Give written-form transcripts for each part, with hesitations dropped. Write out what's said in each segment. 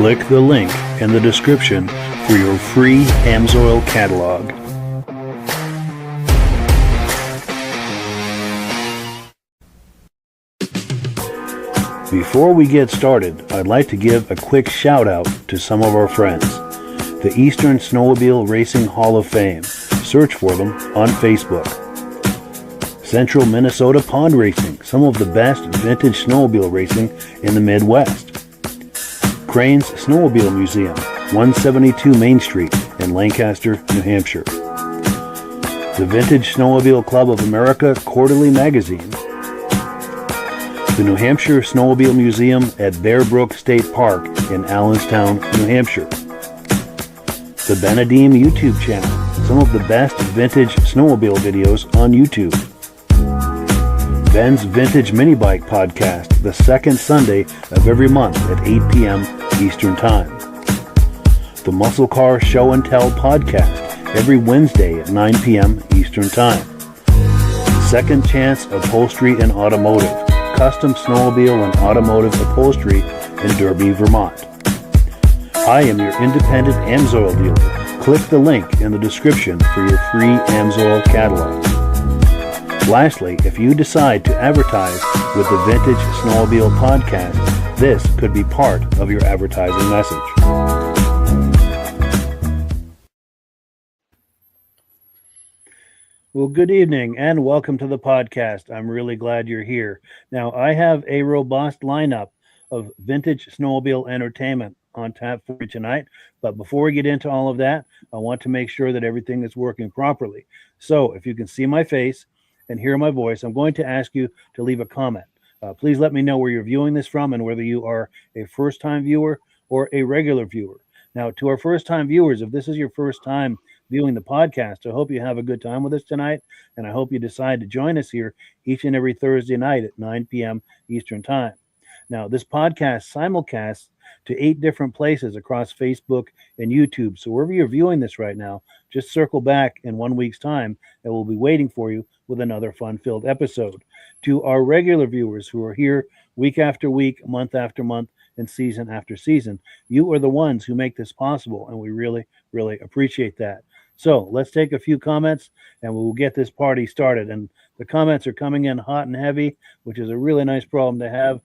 Click the link in the description for your free Amsoil catalog. Before we get started, I'd like to give a quick shout out to some of our friends. The Eastern Snowmobile Racing Hall of Fame. Search for them on Facebook. Central Minnesota Pond Racing, some of the best vintage snowmobile racing in the Midwest. Crane's Snowmobile Museum, 172 Main Street in Lancaster, New Hampshire. The Vintage Snowmobile Club of America Quarterly Magazine. The New Hampshire Snowmobile Museum at Bear Brook State Park in Allenstown, New Hampshire. The Benedim YouTube channel, some of the best vintage snowmobile videos on YouTube. Ben's Vintage Mini Bike Podcast, the second Sunday of every month at 8 p.m. Eastern Time. The Muscle Car Show and Tell Podcast, every Wednesday at 9 p.m. Eastern Time. Second Chance Upholstery and Automotive, custom snowmobile and automotive upholstery in Derby, Vermont. I am your independent Amsoil dealer. Click the link in the description for your free Amsoil catalog. Lastly, if you decide to advertise with the Vintage Snowmobile Podcast, this could be part of your advertising message. Well, good evening and welcome to the podcast. I'm really glad you're here. Now, I have a robust lineup of vintage snowmobile entertainment on tap for you tonight. But before we get into all of that, I want to make sure that everything is working properly. So if you can see my face and hear my voice, I'm going to ask you to leave a comment. Please let me know where you're viewing this from and whether you are a first-time viewer or a regular viewer. Now, to our first-time viewers, if this is your first time viewing the podcast, I hope you have a good time with us tonight, and I hope you decide to join us here each and every Thursday night at 9 p.m. Eastern Time. Now, this podcast simulcasts to 8 different places across Facebook and YouTube. So wherever you're viewing this right now, just circle back in 1 week's time, and we'll be waiting for you with another fun-filled episode. To our regular viewers who are here week after week, month after month, and season after season, you are the ones who make this possible, and we really, really appreciate that. So let's take a few comments, and we'll get this party started. And the comments are coming in hot and heavy, which is a really nice problem to have.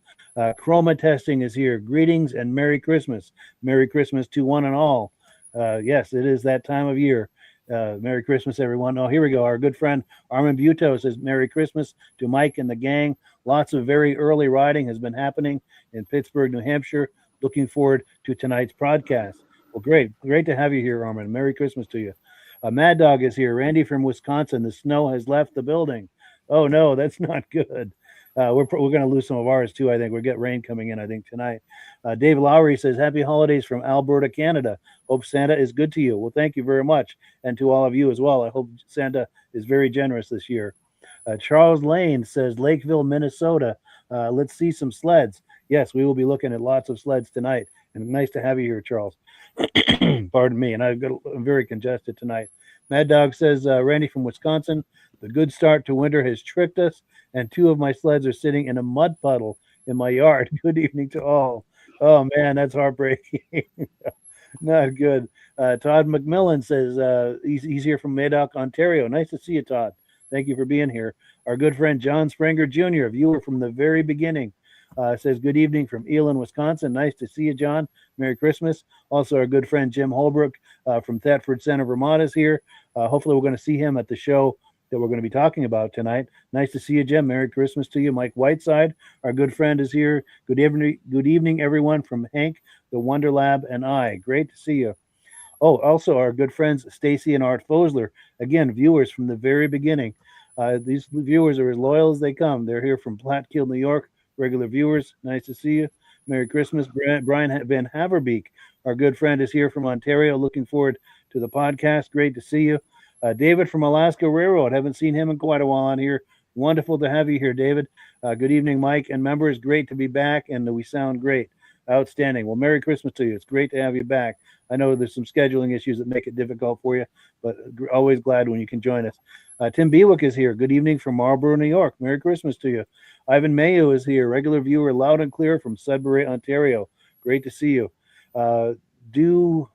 Chroma testing is here. Greetings and Merry Christmas. Merry Christmas to one and all. Yes, it is that time of year. Merry Christmas, everyone. Oh, here we go. Our good friend Armin Buto says Merry Christmas to Mike and the gang. Lots of very early riding has been happening in Pittsburgh, New Hampshire. Looking forward to tonight's podcast. Well, great to have you here, Armin. Merry Christmas to you. Mad Dog is here. Randy from Wisconsin. The snow has left the building. Oh, no, that's not good. We're going to lose some of ours, too, I think. We'll get rain coming in, I think, tonight. Dave Lowry says, Happy holidays from Alberta, Canada. Hope Santa is good to you. Well, thank you very much. And to all of you as well. I hope Santa is very generous this year. Charles Lane says, Lakeville, Minnesota. Let's see some sleds. Yes, we will be looking at lots of sleds tonight. And nice to have you here, Charles. Pardon me. And I'm very congested tonight. Mad Dog says, Randy from Wisconsin, the good start to winter has tricked us, and 2 of my sleds are sitting in a mud puddle in my yard. Good evening to all. Oh, man, that's heartbreaking. Not good. Todd McMillan says he's here from Madoc, Ontario. Nice to see you, Todd. Thank you for being here. Our good friend John Springer Jr., viewer from the very beginning, says good evening from Elon, Wisconsin. Nice to see you, John. Merry Christmas. Also, our good friend Jim Holbrook from Thetford Center, Vermont is here. Hopefully, we're going to see him at the show that we're going to be talking about tonight. Nice to see you, Jim. Merry Christmas to you. Mike Whiteside, our good friend, is here. Good evening, everyone from Hank, the Wonder Lab, and I. Great to see you. Oh, also our good friends Stacy and Art Fosler, again, viewers from the very beginning. These viewers are as loyal as they come. They're here from Platkill, New York. Regular viewers, nice to see you. Merry Christmas. Brian Van Haverbeek, our good friend, is here from Ontario. Looking forward to the podcast. Great to see you. David from Alaska Railroad. Haven't seen him in quite a while on here. Wonderful to have you here, David. Good evening, Mike and members. Great to be back, and we sound great. Outstanding. Well, Merry Christmas to you. It's great to have you back. I know there's some scheduling issues that make it difficult for you, but always glad when you can join us. Tim Bewick is here. Good evening from Marlborough, New York. Merry Christmas to you. Ivan Mayo is here. Regular viewer, loud and clear from Sudbury, Ontario. Great to see you. Do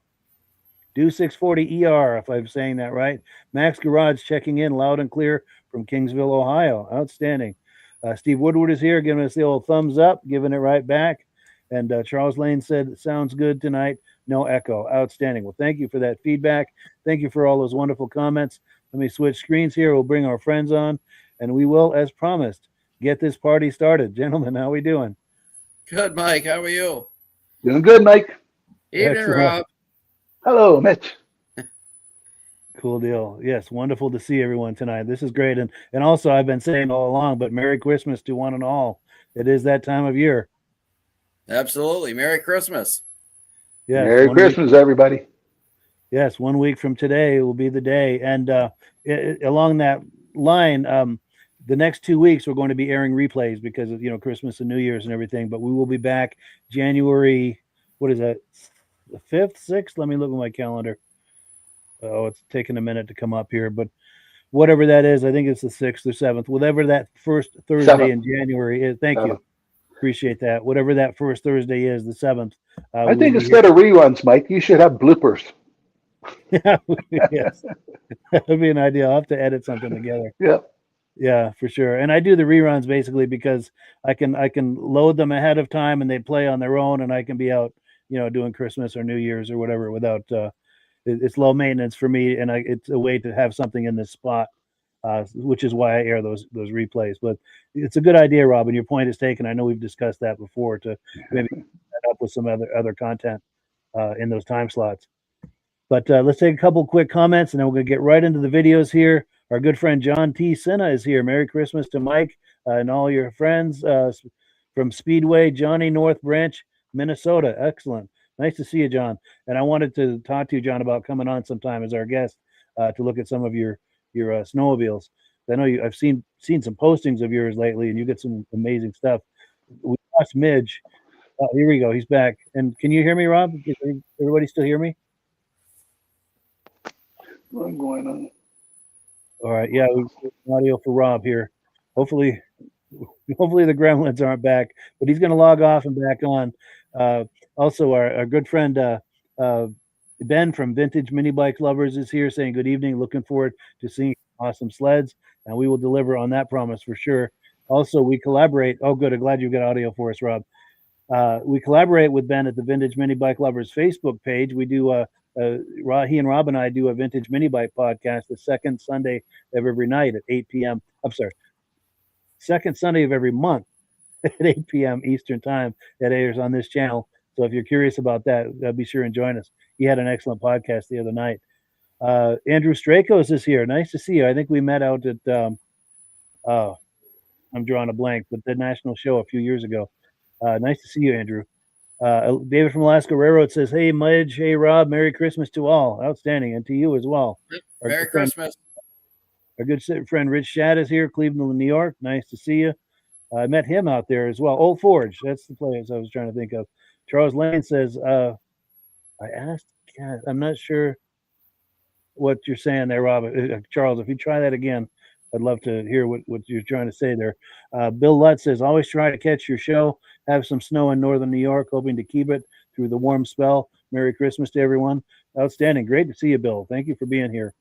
640 ER, if I'm saying that right. Max Garage checking in loud and clear from Kingsville, Ohio. Outstanding. Steve Woodward is here giving us the old thumbs up, giving it right back. And Charles Lane said, sounds good tonight. No echo. Outstanding. Well, thank you for that feedback. Thank you for all those wonderful comments. Let me switch screens here. We'll bring our friends on, and we will, as promised, get this party started. Gentlemen, how are we doing? Good, Mike. How are you? Doing good, Mike. Evening, Excellent. Rob. Hello, Mitch. Cool deal. Yes, wonderful to see everyone tonight. This is great. And also, I've been saying all along, but Merry Christmas to one and all. It is that time of year. Absolutely. Merry Christmas. Yes, Merry Christmas, everybody. Yes, 1 week from today will be the day. And along that line, the next 2 weeks we're going to be airing replays because of Christmas and New Year's and everything. But we will be back January. What is that? The 5th, 6th? Let me look at my calendar. Oh, it's taking a minute to come up here, but whatever that is, I think it's the 6th or 7th. Whatever that first Thursday in January is. Thank you. Appreciate that. Whatever that first Thursday is, the 7th. I think instead of reruns, Mike, you should have bloopers. Yeah, yes. That would be an idea. I'll have to edit something together. Yeah. Yeah, for sure. And I do the reruns basically because I can load them ahead of time and they play on their own, and I can be out, doing Christmas or New Year's or whatever without it's low maintenance for me, and it's a way to have something in this spot, which is why I air those replays. But it's a good idea, Robin. Your point is taken. I know we've discussed that before to maybe set up with some other content in those time slots. But let's take a couple quick comments, and then we're going to get right into the videos here. Our good friend John T. Sinna is here. Merry Christmas to Mike and all your friends from Speedway, Johnny, North Branch, Minnesota. Excellent. Nice to see you, John. And I wanted to talk to you, John, about coming on sometime as our guest to look at some of your snowmobiles. I know I've seen some postings of yours lately, and you get some amazing stuff. We lost Midge. Oh, here we go. He's back. And can you hear me, Rob? Can everybody still hear me? What's going on? All right. Yeah, we've got audio for Rob here. Hopefully the gremlins aren't back, but he's going to log off and back on. Also, our good friend Ben from Vintage Mini Bike Lovers is here saying good evening. Looking forward to seeing awesome sleds, and we will deliver on that promise for sure. Also, we collaborate. Oh, good. I'm glad you've got audio for us, Rob. We collaborate with Ben at the Vintage Mini Bike Lovers Facebook page. We do he and Rob and I do a Vintage Mini Bike podcast the second Sunday of every night at 8 p.m. I'm sorry, second Sunday of every month at 8 p.m. Eastern time. That airs on this channel. So if you're curious about that, be sure and join us. He had an excellent podcast the other night. Andrew Strakos is here. Nice to see you. I think we met out at I'm drawing a blank, but the national show a few years ago. Nice to see you, Andrew. David from Alaska Railroad says, hey, Midge, hey, Rob, Merry Christmas to all. Outstanding. And to you as well. Merry Christmas. Our good friend Rich Shad is here, Cleveland, New York. Nice to see you. I met him out there as well. Old Forge. That's the place I was trying to think of. Charles Lane says, I asked, I'm not sure what you're saying there, Rob. Charles, if you try that again, I'd love to hear what you're trying to say there. Bill Lutz says, always try to catch your show. Have some snow in northern New York, hoping to keep it through the warm spell. Merry Christmas to everyone. Outstanding. Great to see you, Bill. Thank you for being here.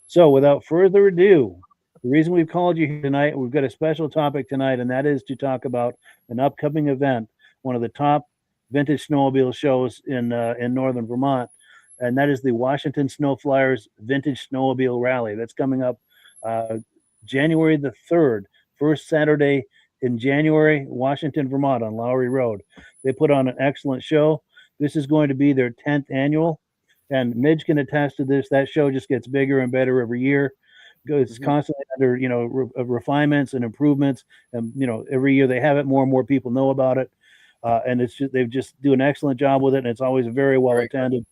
So without further ado, the reason we've called you here tonight, we've got a special topic tonight, and that is to talk about an upcoming event, one of the top vintage snowmobile shows in northern Vermont, and that is the Washington Snow Flyers Vintage Snowmobile Rally. That's coming up January the 3rd, first Saturday in January, Washington, Vermont on Lowry Road. They put on an excellent show. This is going to be their 10th annual, and Midge can attest to this. That show just gets bigger and better every year. It's constantly under, refinements and improvements, and every year they have it. More and more people know about it, and they just do an excellent job with it, and it's always very well attended.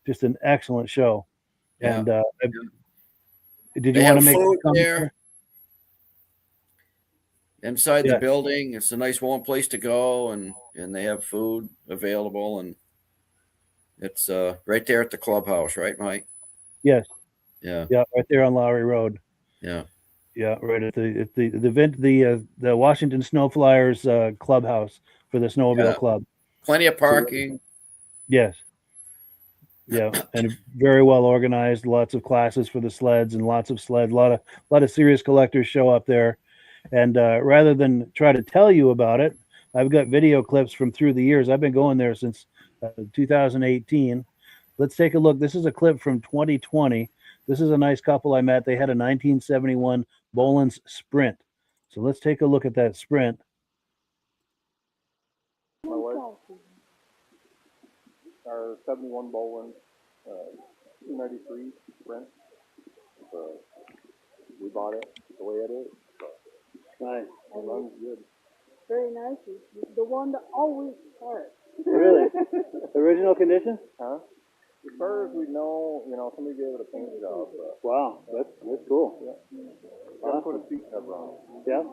Just an excellent show. Yeah. And did you want to make food there inside the building? It's a nice warm place to go, and they have food available, and it's right there at the clubhouse, right, Mike? Yes. Yeah, right there on Lowry Road. Yeah, right at the Washington Snow Flyers clubhouse for the snowmobile club. Plenty of parking. Yes. Yeah, and very well organized. Lots of classes for the sleds and lots of sled. A lot of serious collectors show up there. And rather than try to tell you about it, I've got video clips from through the years. I've been going there since 2018. Let's take a look. This is a clip from 2020. This is a nice couple I met. They had a 1971 Boland's Sprint. So let's take a look at that Sprint. My wife, our 71 Boland 293 Sprint. We bought it the way it is. Nice. It runs good. Very nice. The one that always starts. Really? Original condition? Huh? As far as we know, somebody gave it a paint job. Wow, that's cool. Yeah. Gotta put a seat cover on it. Yeah.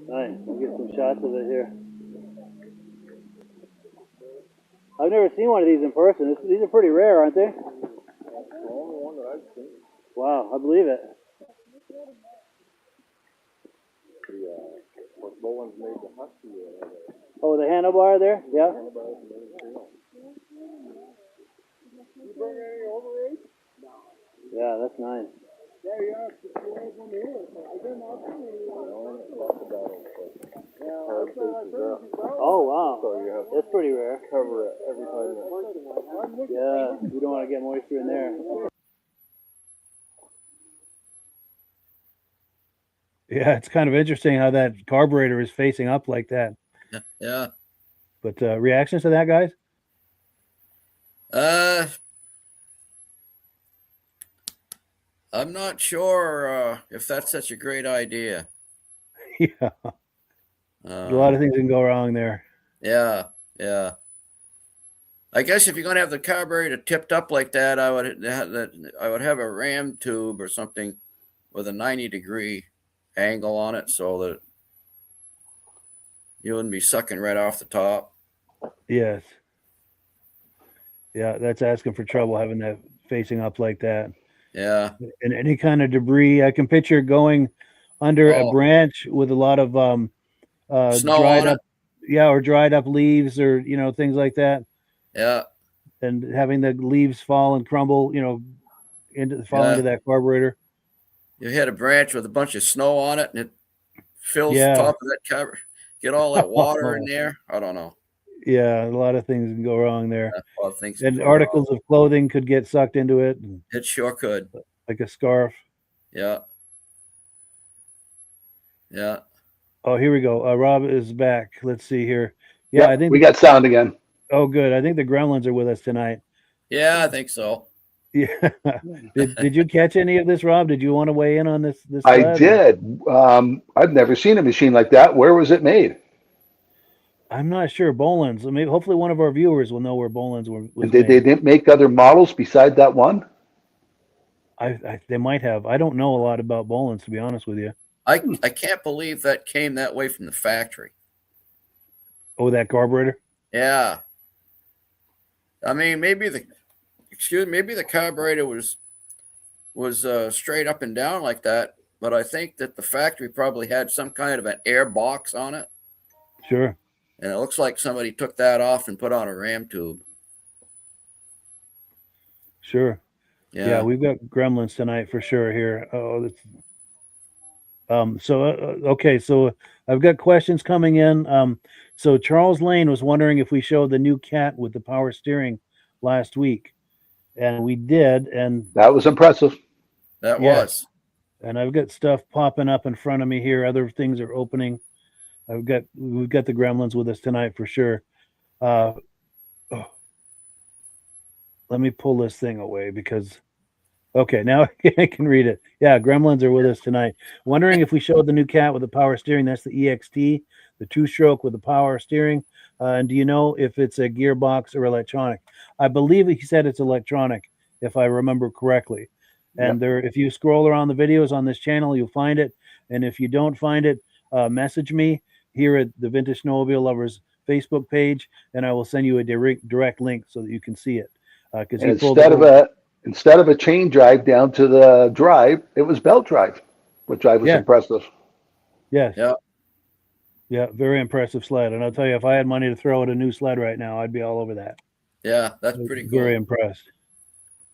Nice. We'll get some shots of it here. I've never seen one of these in person. These are pretty rare, aren't they? That's the only one that I've seen. Wow, I believe it. What Boland's made the Husky with. Oh, the handlebar there? Yeah. You bring any overage? Yeah, that's nice. Yeah, you are. I didn't know Oh, wow. So you have to That's pretty rare. cover it every time. Yeah, you don't want to get moisture in there. Yeah, it's kind of interesting how that carburetor is facing up like that. Yeah. But reactions to that, guys? I'm not sure if that's such a great idea. Yeah, a lot of things can go wrong there. Yeah, yeah. I guess if you're going to have the carburetor tipped up like that, I would have a ram tube or something with a 90-degree angle on it so that you wouldn't be sucking right off the top. Yes. Yeah, that's asking for trouble having that facing up like that. Yeah. And any kind of debris, I can picture going under a branch with a lot of Snow dried on up, or dried up leaves or things like that, Yeah. and having the leaves fall and crumble, into that carburetor. You hit a branch with a bunch of snow on it and it fills the top of that cover. Get all that water in there. I don't know. Yeah, a lot of things can go wrong there. A lot of things. And articles of clothing could get sucked into it. It sure could. Like a scarf. Yeah. Yeah. Oh, here we go. Rob is back. Let's see here. Yeah, I think we got sound again. Oh, good. I think the Gremlins are with us tonight. Yeah, I think so. Yeah. Did you catch any of this, Rob? Did you want to weigh in on this? I did. I've never seen a machine like that. Where was it made? I'm not sure. Boland's. Maybe hopefully one of our viewers will know where Boland's was And they didn't make other models beside that one? They might have. I don't know a lot about Boland's, to be honest with you. I can't believe that came that way from the factory. Oh, that carburetor? Yeah. I mean, maybe the carburetor was straight up and down like that, but I think that the factory probably had some kind of an air box on it. Sure. And it looks like somebody took that off and put on a ram tube. Sure. Yeah, we've got Gremlins tonight for sure here. Oh, okay, so I've got questions coming in. So Charles Lane was wondering if we showed the new Cat with the power steering last week, and we did, and that was impressive. That was. And I've got stuff popping up in front of me here. Other things are opening. We've got the Gremlins with us tonight for sure. Let me pull this thing away because. Okay, now I can read it. Yeah, Gremlins are with us tonight. Wondering if we showed the new Cat with the power steering. That's the EXT, the two-stroke with the power steering. And do you know if it's a gearbox or electronic? I believe he said it's electronic, if I remember correctly. And if you scroll around the videos on this channel, you'll find it. And if you don't find it, message me here at the Vintage Snowmobile Lovers Facebook page, and I will send you a direct link so that you can see it. Because instead of a chain drive down to the drive, it was belt drive, which I was impressive. Yes. Yeah. Yeah, very impressive sled. And I'll tell you, if I had money to throw at a new sled right now, I'd be all over that. Yeah, that's pretty cool. Very impressed.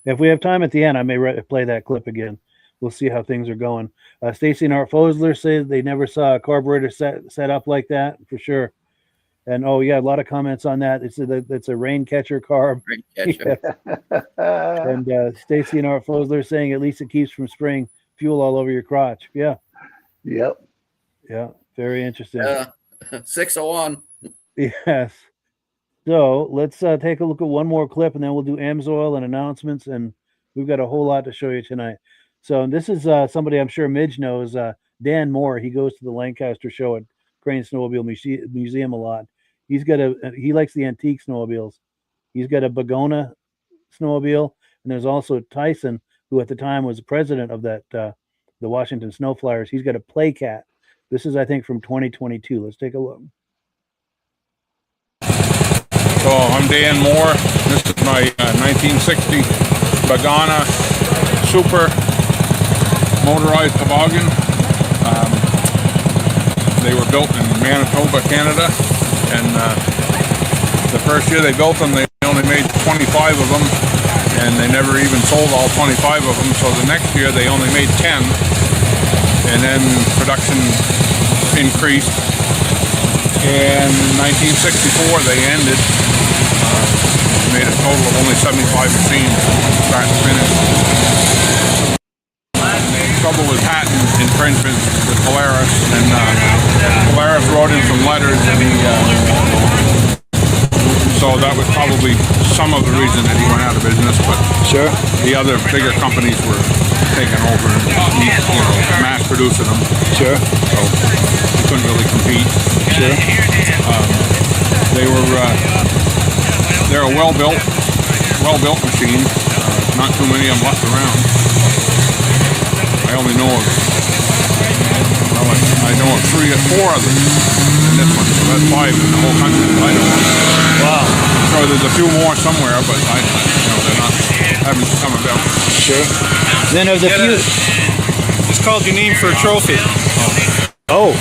If we have time at the end, I may play that clip again. We'll see how things are going. Stacy and Art Fosler say they never saw a carburetor set up like that, for sure. And oh yeah, a lot of comments on that. It's a rain catcher carb. Rain catcher. Yeah. And Stacy and Art Fosler saying at least it keeps from spraying fuel all over your crotch. Yeah. Yep. Yeah. Very interesting. 601. Yes. So let's take a look at one more clip, and then we'll do AMSOIL and announcements, and we've got a whole lot to show you tonight. So this is somebody I'm sure Midge knows, Dan Moore. He goes to the Lancaster show at Crane Snowmobile Museum a lot. He likes the antique snowmobiles. He's got a Bagona snowmobile, and there's also Tyson, who at the time was the president of that the Washington Snow Flyers. He's got a Playcat. This is, I think, from 2022. Let's take a look. So I'm Dan Moore. This is my 1960 Bagana Super motorized toboggan. They were built in Manitoba, Canada, and the first year they built them, they only made 25 of them, and they never even sold all 25 of them. So the next year they only made 10, and then production increased. And in 1964 they ended. Made a total of only 75 machines, start to finish. Trouble with patent infringement with Polaris, and Polaris wrote in some letters, and so that was probably some of the reason that he went out of business. But sure, the other bigger companies were taking over and mass producing them. Sure. So he couldn't really compete. Sure. They're a well-built machine. Not too many of them left around. I only know of, I know of 3 or 4 of them in this one. So that's 5 in the whole country that I know of. Wow. So there's a few more somewhere, but they're not, haven't come about. Sure. Then there's a few. Just called your name for a trophy. Oh,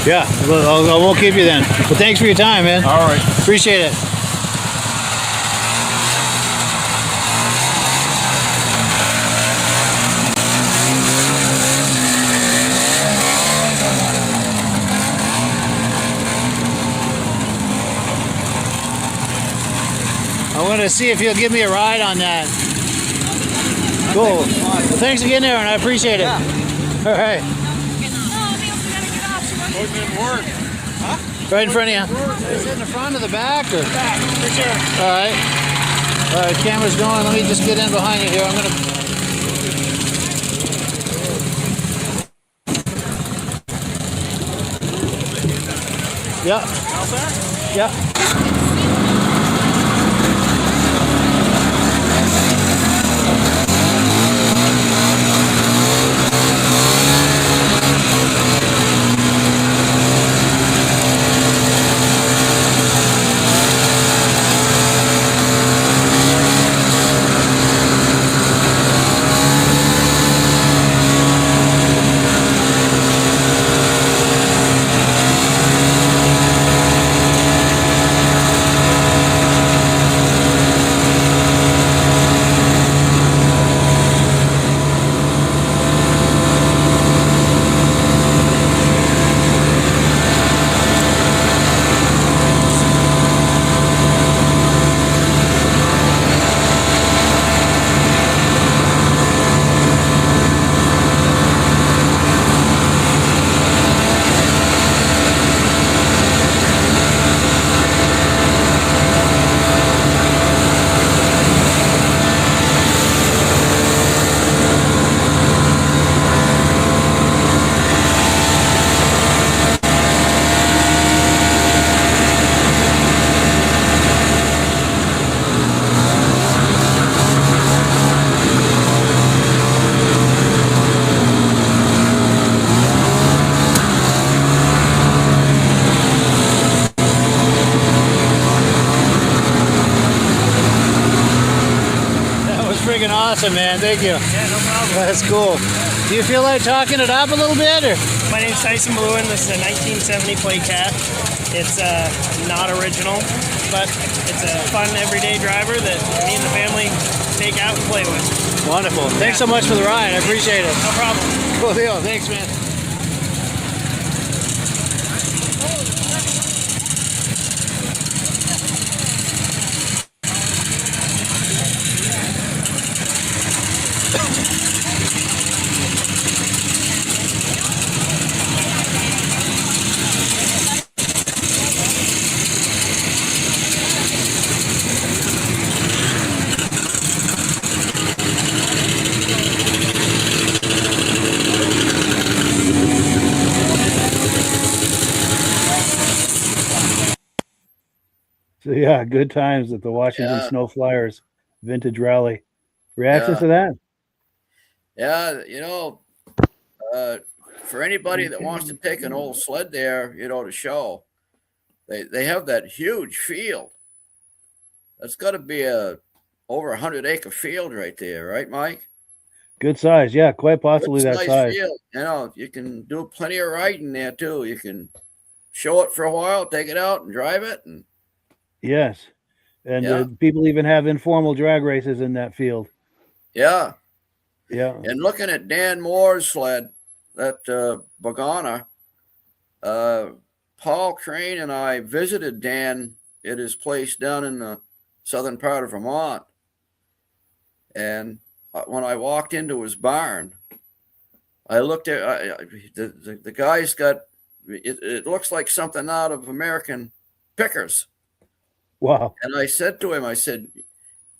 yeah. Well, I won't keep you then. But thanks for your time, man. All right. Appreciate it. I want to see if you'll give me a ride on that. Cool. Well, thanks again, Aaron. I appreciate it. Yeah. All right. Right in front of you. Is it in the front or the back? Or? Back, for sure. All right. All right, camera's going. Let me just get in behind you here. I'm going to... Yeah. Yeah. Awesome, man. Thank you. Yeah, no problem. That's cool. Do you feel like talking it up a little bit? Or? My name's Tyson Bluen. This is a 1970 Playcat. It's not original, but it's a fun everyday driver that me and the family take out and play with. Wonderful. Thanks so much for the ride. I appreciate it. No problem. Cool deal. Thanks, man. So yeah, good times at the Washington Snow Flyers Vintage Rally. Reactions to that? Yeah, for anybody that wants to take an old sled there, to show, they have that huge field. That's got to be a over 100-acre field right there, right, Mike? Good size, yeah, quite possibly that size. Field. You can do plenty of riding there too. You can show it for a while, take it out, and drive it, and yes, and people even have informal drag races in that field. Yeah. And looking at Dan Moore's sled, that Bogana, Paul Crane and I visited Dan at his place down in the southern part of Vermont. And when I walked into his barn, I looked at the guy's got it looks like something out of American Pickers. Wow. And I said to him,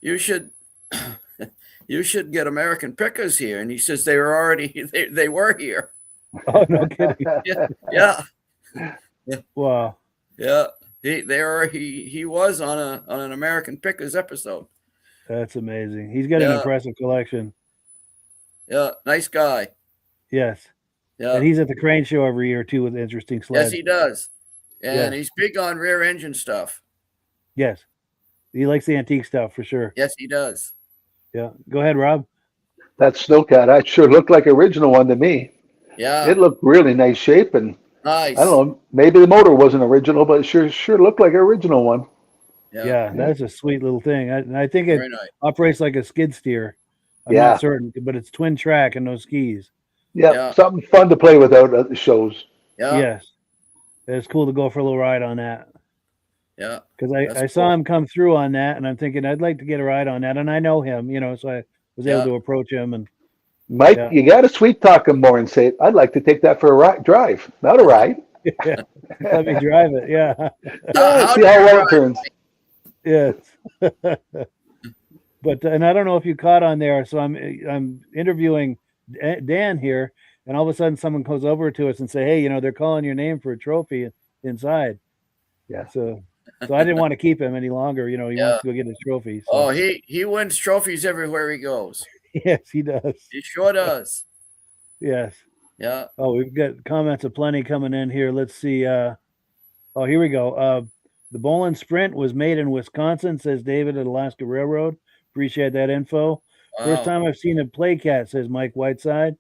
you should get American Pickers here. And he says they were here. Oh, no kidding. Yeah. Wow. Yeah. He was on an American Pickers episode. That's amazing. He's got an impressive collection. Yeah. Nice guy. Yes. Yeah. And he's at the Crane Show every year too with interesting sleds. Yes, he does. And he's big on rear engine stuff. Yes. He likes the antique stuff for sure. Yes, he does. Yeah. Go ahead, Rob. That Snowcat, that sure looked like original one to me. Yeah. It looked really nice shape, and nice. I don't know, maybe the motor wasn't original, but it sure looked like an original one. Yeah, that's a sweet little thing. I think it operates like a skid steer. I'm not certain, but it's twin track and no skis. Yeah, something fun to play with out at the shows. Yeah. Yes. It's cool to go for a little ride on that. Yeah. Because I saw him come through on that, and I'm thinking I'd like to get a ride on that. And I know him, so I was able to approach him. And Mike, you got to sweet talk him more and say, I'd like to take that for a drive, not a ride. Yeah. Let me drive it. Yeah. See how well it turns. Yes. But and I don't know if you caught on there. So I'm interviewing Dan here, and all of a sudden someone goes over to us and say, "Hey, they're calling your name for a trophy inside." Yeah. So I didn't want to keep him any longer. He wants to go get his trophy. So. Oh, he wins trophies everywhere he goes. Yes, he does. He sure does. Yes. Yeah. Oh, we've got comments aplenty coming in here. Let's see. Here we go. The Bolin Sprint was made in Wisconsin, says David at Alaska Railroad. Appreciate that info. Wow. First time I've seen a Playcat, says Mike Whiteside.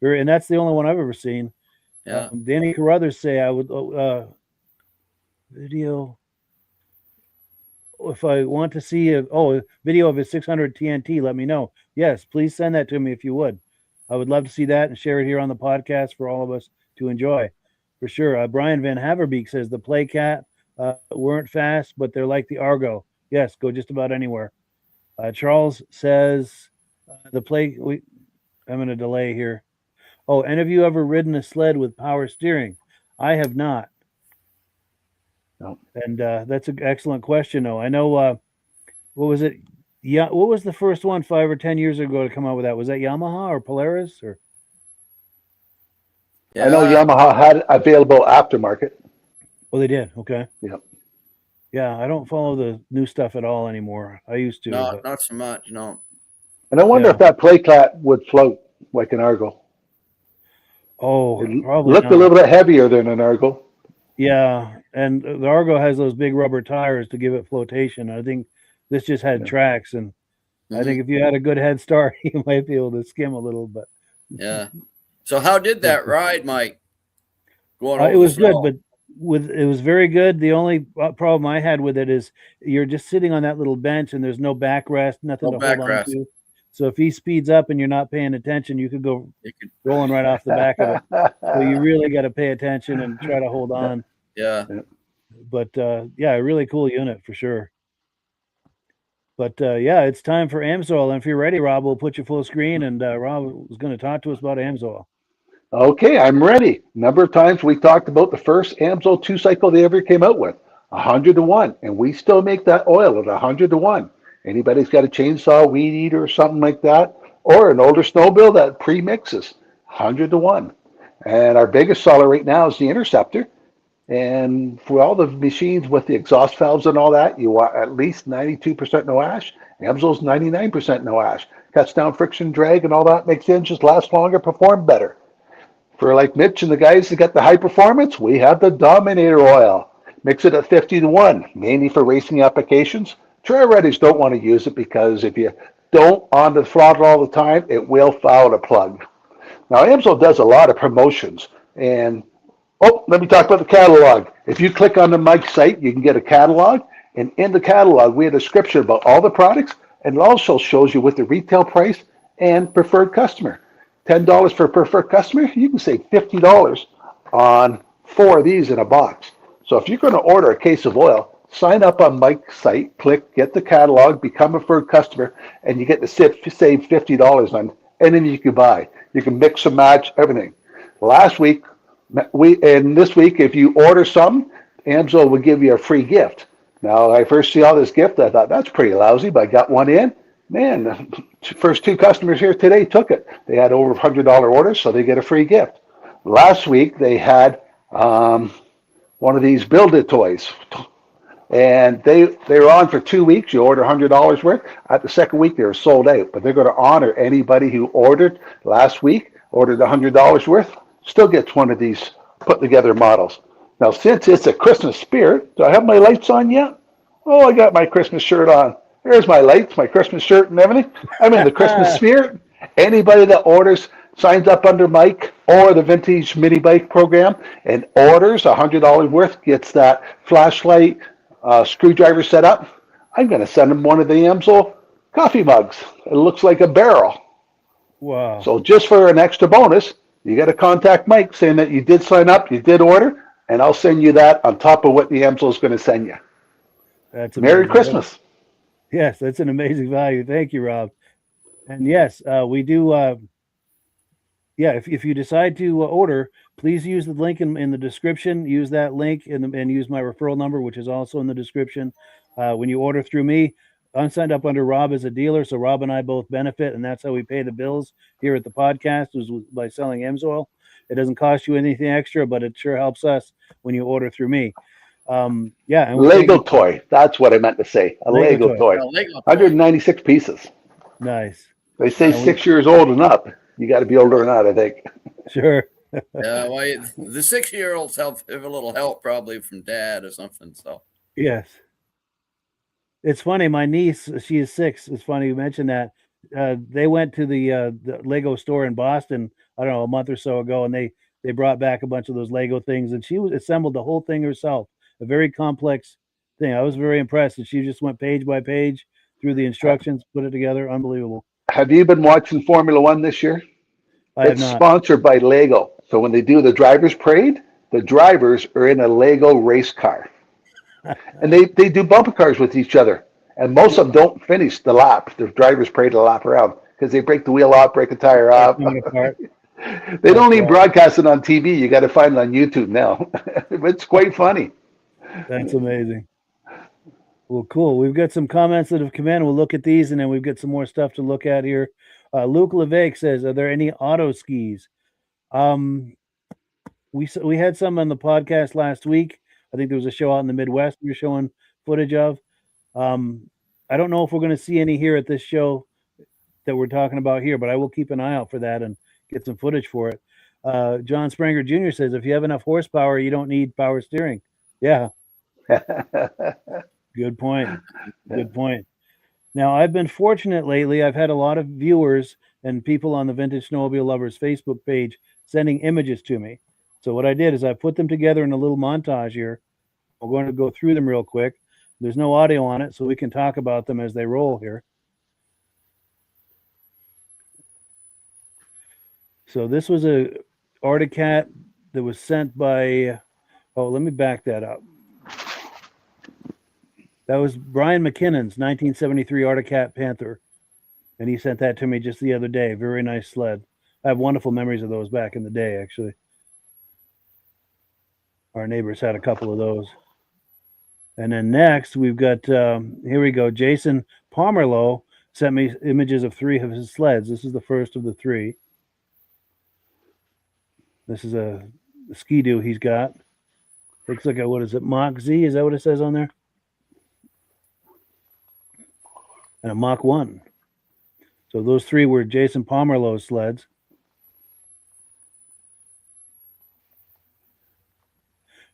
And that's the only one I've ever seen. Yeah. Danny Carruthers say I would video. If I want to see a video of his 600 TNT, let me know. Yes, please send that to me if you would. I would love to see that and share it here on the podcast for all of us to enjoy. For sure. Brian Van Haverbeek says the Playcat weren't fast, but they're like the Argo. Yes, go just about anywhere. Charles says I'm in a delay here. Oh, any of you ever ridden a sled with power steering? I have not. No. And that's an excellent question, though. I know, what was it? Yeah, what was the first one 5 or 10 years ago to come out with that? Was that Yamaha or Polaris? Or I know Yamaha had available aftermarket. Oh, they did. Okay. Yeah. Yeah, I don't follow the new stuff at all anymore. I used to. No, not so much. No. And I wonder if that Playcat would float like an Argo. Oh, it probably looked not. a little bit heavier than an Argo. Yeah, and the Argo has those big rubber tires to give it flotation. I think this just had tracks, and I think if you had a good head start, you might be able to skim a little. But Yeah. So how did that ride, Mike? Going over It was the snow? good, but it was very good. The only problem I had with it is you're just sitting on that little bench and there's no backrest, nothing No to hold on backrest. to. So if he speeds up and you're not paying attention, you could go You could, rolling right off the back of it. So you really got to pay attention and try to hold on. yeah. But yeah, a really cool unit for sure. But yeah, it's time for Amsoil. And if you're ready, Rob, we'll put you full screen. And Rob was going to talk to us about Amsoil. Okay, I'm ready. A number of times we talked about the first Amsoil 2-cycle they ever came out with, 100-to-1, and we still make that oil at 100-to-1. Anybody's got a chainsaw, weed eater, or something like that, or an older snowmobile that pre-mixes, 100-to-1. And our biggest seller right now is the Interceptor. And for all the machines with the exhaust valves and all that, you want at least 92% no ash. Amsoil's 99% no ash. Cuts down friction, drag, and all that, makes the engines last longer, perform better. For like Mitch and the guys that got the high performance, we have the Dominator oil. Mix it at 50-to-1, mainly for racing applications. Trail riders don't want to use it because if you don't on the throttle all the time, it will foul the plug. Now, Amsoil does a lot of promotions. And, let me talk about the catalog. If you click on the Mike's site, you can get a catalog. And in the catalog, we have a description about all the products. And it also shows you what the retail price and preferred customer. $10 for preferred customer, you can save $50 on 4 of these in a box. So if you're going to order a case of oil, sign up on Mike's site, click, get the catalog, become a preferred customer, and you get to save $50 on anything you can buy. You can mix and match everything. Last week, and this week, if you order some, Amsoil will give you a free gift. Now, I first saw this gift, I thought, that's pretty lousy, but I got one in. Man, the first 2 customers here today took it. They had over $100 orders, so they get a free gift. Last week, they had one of these Build-It toys. And they were on for 2 weeks. You order $100 worth. At the second week, they were sold out. But they're going to honor anybody who ordered last week, ordered $100 worth, still gets one of these put together models. Now, since it's a Christmas spirit, do I have my lights on yet? Oh, I got my Christmas shirt on. There's my lights, my Christmas shirt and everything. I'm in the Christmas spirit. Anybody that orders, signs up under Mike or the Vintage Mini Bike program and orders $100 worth, gets that flashlight, screwdriver set up. I'm going to send them one of the Amsoil coffee mugs. It looks like a barrel. Wow. So just for an extra bonus, you got to contact Mike saying that you did sign up, you did order, and I'll send you that on top of what the Amsoil is going to send you. That's Merry amazing. Christmas. Yes, that's an amazing value. Thank you, Rob. And yes, we do. Yeah, if you decide to order, please use the link in the description. Use that link and use my referral number, which is also in the description. When you order through me, I'm signed up under Rob as a dealer, so Rob and I both benefit, and that's how we pay the bills here at the podcast, is by selling Amsoil. It doesn't cost you anything extra, but it sure helps us when you order through me. Yeah, and Lego toy. That's what I meant to say. A Lego toy. 196 pieces. Nice. They say 6 years old and up. You got to be older than that, I think. Sure. Yeah, well, the 6-year-olds have a little help probably from dad or something. So Yes. It's funny. My niece, she is 6. It's funny you mentioned that. They went to the Lego store in Boston, I don't know, a month or so ago, and they brought back a bunch of those Lego things, and she assembled the whole thing herself. A very complex thing. I was very impressed, and she just went page by page through the instructions, put it together. Unbelievable. Have you been watching Formula One this year? I have It's not. sponsored by Lego. So when they do the drivers' parade, the drivers are in a Lego race car. And they do bumper cars with each other. And most of them don't finish the lap. The drivers parade the lap around because they break the wheel off, break a tire off. They don't even broadcast it on TV. You got to find it on YouTube now. It's quite funny. That's amazing. Well, cool. We've got some comments that have come in. We'll look at these, and then we've got some more stuff to look at here. Luke Levesque says, "Are there any auto skis?" We had some on the podcast last week. I think there was a show out in the Midwest we were showing footage of. I don't know if we're going to see any here at this show that we're talking about here, but I will keep an eye out for that and get some footage for it. John Springer Jr. says, "If you have enough horsepower, you don't need power steering." Yeah. Good point. Good point. Now, I've been fortunate lately. I've had a lot of viewers and people on the Vintage Snowmobile Lovers Facebook page sending images to me. So what I did is I put them together in a little montage here. We're going to go through them real quick. There's no audio on it, so we can talk about them as they roll here. So this was a Arctic Cat that was sent by, let me back that up. That was Brian McKinnon's 1973 Arctic Cat Panther. And he sent that to me just the other day. Very nice sled. I have wonderful memories of those back in the day, actually. Our neighbors had a couple of those. And then next, we've got, here we go. Jason Pomerleau sent me images of 3 of his sleds. This is the first of the 3. This is a Ski-Doo he's got. Looks like a, what is it, Mach Z? Is that what it says on there? And a Mach 1. So those 3 were Jason Pomerleau's sleds.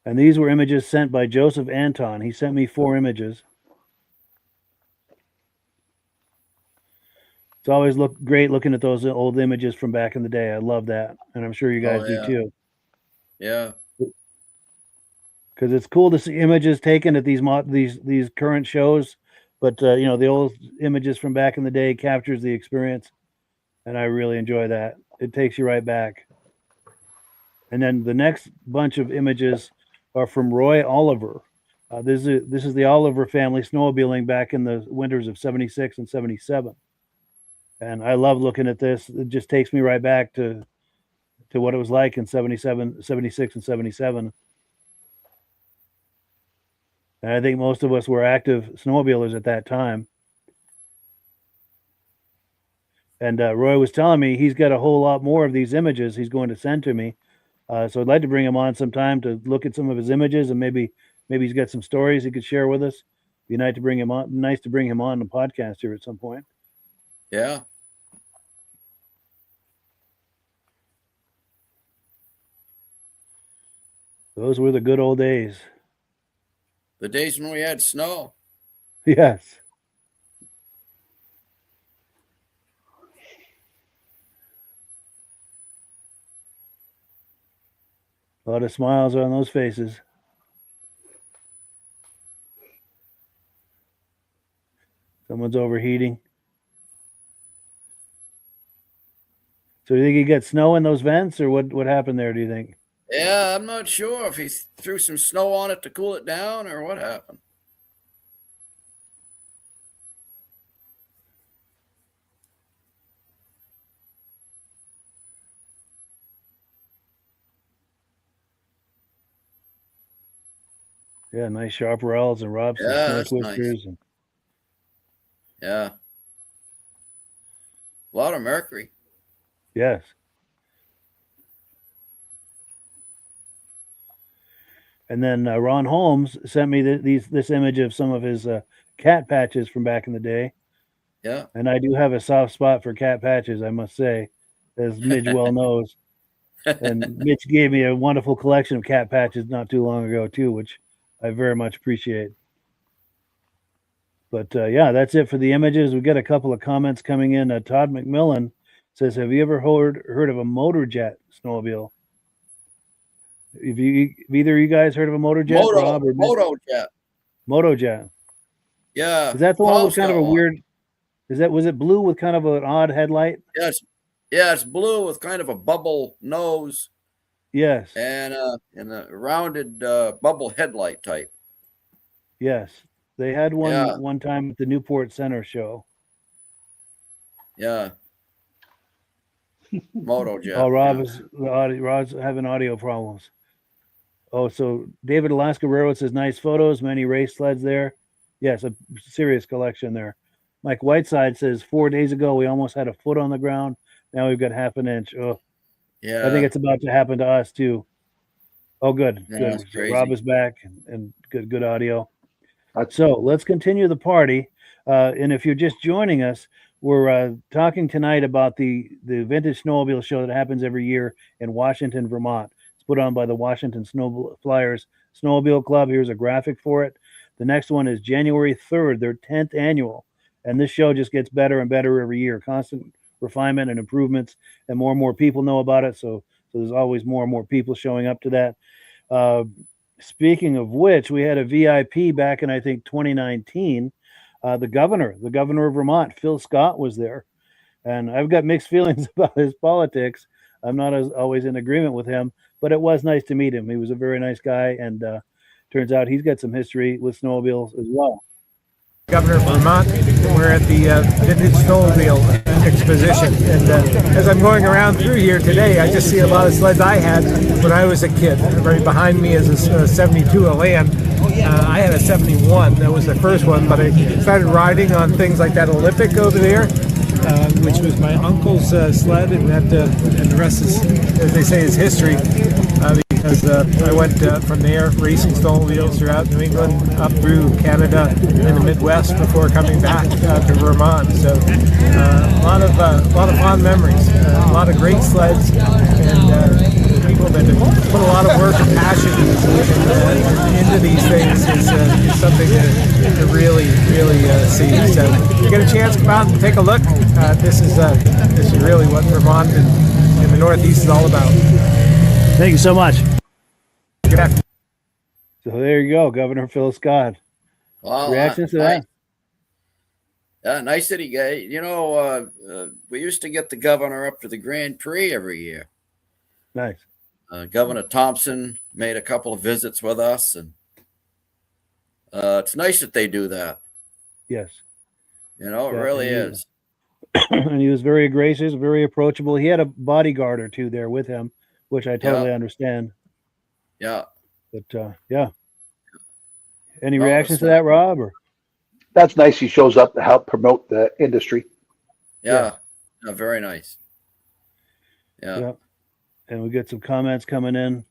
And these were images sent by Joseph Anton. He sent me 4 images. It's always great looking at those old images from back in the day. I love that. And I'm sure you guys do too. Yeah. Because it's cool to see images taken at these current shows. But, the old images from back in the day captures the experience. And I really enjoy that. It takes you right back. And then the next bunch of images are from Roy Oliver. This is the Oliver family snowmobiling back in the winters of 76 and 77. And I love looking at this. It just takes me right back to what it was like in 77, 76 and 77. And I think most of us were active snowmobilers at that time. And Roy was telling me he's got a whole lot more of these images he's going to send to me. So I'd like to bring him on sometime to look at some of his images, and maybe he's got some stories he could share with us. Be nice to bring him on. Nice to bring him on the podcast here at some point. Yeah. Those were the good old days. The days when we had snow. Yes. A lot of smiles on those faces. Someone's overheating. So you think you get snow in those vents, or what happened there, do you think? Yeah, I'm not sure if he threw some snow on it to cool it down or what happened. Yeah, nice sharp rails and Rob's Yeah, snow that's twisters. nice. Yeah. A lot of mercury. Yes. And then Ron Holmes sent me this image of some of his cat patches from back in the day. Yeah. And I do have a soft spot for cat patches, I must say, as Midge well knows. And Mitch gave me a wonderful collection of cat patches not too long ago, too, which I very much appreciate. But yeah, that's it for the images. We got a couple of comments coming in. Todd McMillan says, "Have you ever heard of a motor jet snowmobile?" Have either of you guys heard of a motor jet? Rob or Moto jet. Moto jet. Yeah. Is that the one with kind of a Paul's got one. weird? Was it blue with kind of an odd headlight? Yes. Yeah, it's blue with kind of a bubble nose Yes. and a rounded bubble headlight type. Yes. They had one Yeah. one time at the Newport Center show. Yeah. Moto jet. Oh, yeah. Rob's having audio problems. Oh, so David Alaska Railroad says nice photos, many race sleds there. Yes, a serious collection there. Mike Whiteside says 4 days ago we almost had a foot on the ground. Now we've got half an inch. Oh, Yeah. I think it's about to happen to us too. Oh, good. Yeah, Good. that's crazy. Rob is back and good audio. So let's continue the party. And if you're just joining us, we're talking tonight about the Vintage Snowmobile show that happens every year in Washington, Vermont. It's put on by the Washington Snow Flyers Snowmobile Club. Here's a graphic for it. The next one is January 3rd, their 10th annual. And this show just gets better and better every year. Constant refinement and improvements, and more people know about it. So there's always more and more people showing up to that. Speaking of which, we had a VIP back in, I think, 2019. The governor of Vermont, Phil Scott, was there. And I've got mixed feelings about his politics. I'm not always in agreement with him, but it was nice to meet him. He was a very nice guy, and turns out he's got some history with snowmobiles as well. Governor of Vermont. We're at the Vintage Snowmobile Exposition, and as I'm going around through here today, I just see a lot of sleds I had when I was a kid. Right behind me is a 72 Elan. I had a 71. That was the first one, but I started riding on things like that Olympic over there, which was my uncle's sled, and the rest is, as they say, is history. Because I went from there racing snowmobiles throughout New England, up through Canada and the Midwest before coming back to Vermont. So a lot of fond memories, a lot of great sleds, and people that have put a lot of work and passion into these things is something to really see. So if you get a chance, come out and take a look. This is really what Vermont and the Northeast is all about. Thank you so much. Good afternoon. So there you go, Governor Phil Scott. Wow, Reactions to that? Nice city guy. You know, we used to get the governor up to the Grand Prix every year. Nice. Governor Thompson made a couple of visits with us, and it's nice that they do that. Yes. You know, it really is. And he was very gracious, very approachable. He had a bodyguard or two there with him, which I totally understand. Yeah. But yeah. Any reactions to that, Rob? Or? That's nice. He shows up to help promote the industry. Yeah. Very nice. Yeah. And we get some comments coming in.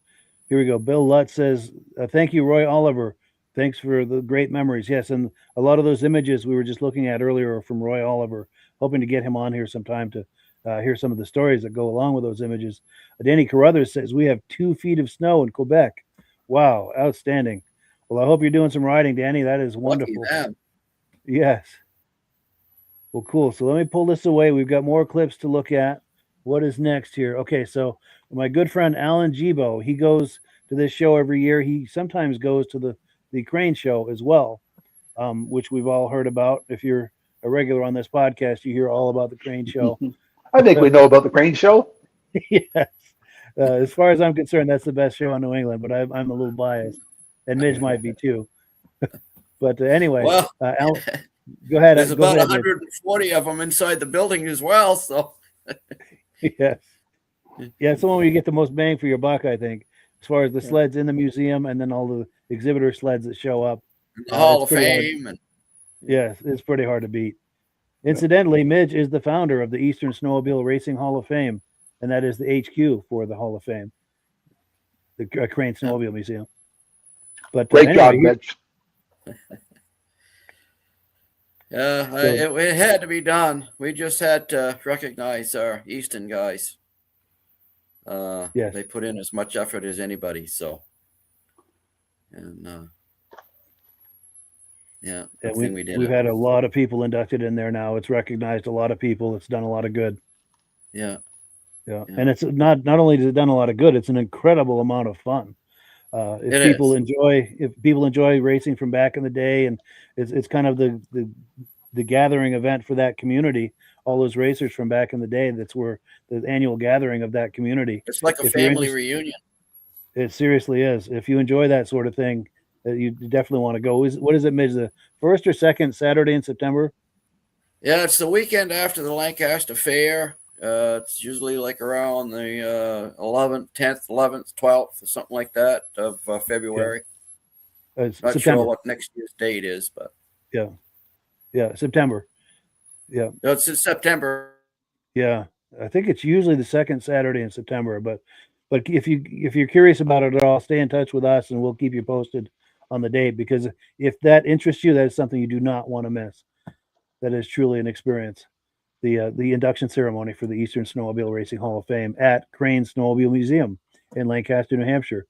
Here we go. Bill Lutt says, thank you, Roy Oliver. Thanks for the great memories. Yes, and a lot of those images we were just looking at earlier are from Roy Oliver. Hoping to get him on here sometime to hear some of the stories that go along with those images. Danny Carruthers says, we have 2 feet of snow in Quebec. Wow, outstanding. Well, I hope you're doing some riding, Danny. That is wonderful. Yes. Well, cool. So let me pull this away. We've got more clips to look at. What is next here? Okay, so my good friend Alan Gibo, he goes to this show every year. He sometimes goes to the crane show as well, which we've all heard about. If you're a regular on this podcast, you hear all about the crane show. I think we know about the crane show. Yes. As far as I'm concerned, that's the best show in New England, but I'm a little biased, and Midge might be too. But anyway, well, Alan, go ahead. There's about 140 of them inside the building as well. So, yes. Yeah, it's the one where you get the most bang for your buck, I think, as far as the sleds in the museum and then all the exhibitor sleds that show up. The Hall of Fame. Yes, it's pretty hard to beat. Incidentally, Midge is the founder of the Eastern Snowmobile Racing Hall of Fame, and that is the HQ for the Hall of Fame, the Crane Snowmobile Museum. But great job, Midge. It had to be done. We just had to recognize our Eastern guys. Yes. They put in as much effort as anybody. So, and we've had a lot of people inducted in there now. It's recognized a lot of people. It's done a lot of good. Yeah. And it's not only has it done a lot of good, it's an incredible amount of fun. If people enjoy racing from back in the day, and it's kind of the gathering event for that community, all those racers from back in the day. That's where the annual gathering of that community. It's like a family reunion. It seriously is. If you enjoy that sort of thing, you definitely want to go. What is it, Midge? The first or second Saturday in September? Yeah, it's the weekend after the Lancaster Fair. It's usually like around the 11th, 10th, 11th, 12th, or something like that of February. Not September. sure what next year's date is, but September. Yeah, it's in September. Yeah, I think it's usually the second Saturday in September. But if you're curious about it at all, stay in touch with us, and we'll keep you posted on the date. Because if that interests you, that is something you do not want to miss. That is truly an experience. The induction ceremony for the Eastern Snowmobile Racing Hall of Fame at Crane Snowmobile Museum in Lancaster, New Hampshire.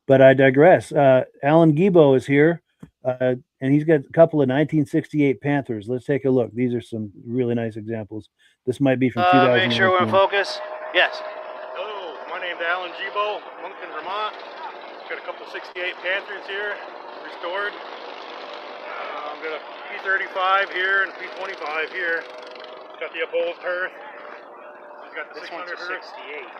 But I digress. Alan Gibo is here, and and he's got a couple of 1968 Panthers. Let's take a look. These are some really nice examples. This might be from 2018. Make sure we're in focus. Yes. Hello, my name's Alan Gibo, Moncton, Vermont. Got a couple 68 Panthers here, restored. I've got a P35 here and a P25 here. It's got the opposed hearth. It's got the This 600 one's a hearth. 68.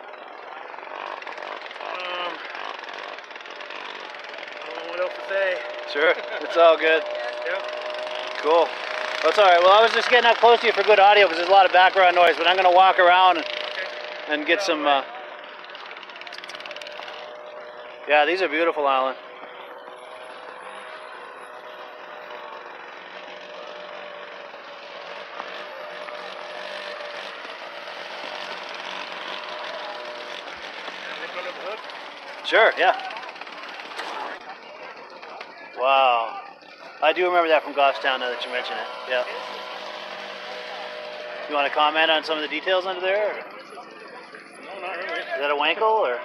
I don't know what else to say. Sure. It's all good. Yeah. Cool. That's all right. Well, I was just getting up close to you for good audio because there's a lot of background noise, but I'm going to walk around and get some. Yeah, these are beautiful, Alan. Sure, yeah. Wow. I do remember that from Goffstown now that you mention it. Yeah. You want to comment on some of the details under there? Or? No, not really. Is that a Wankel or?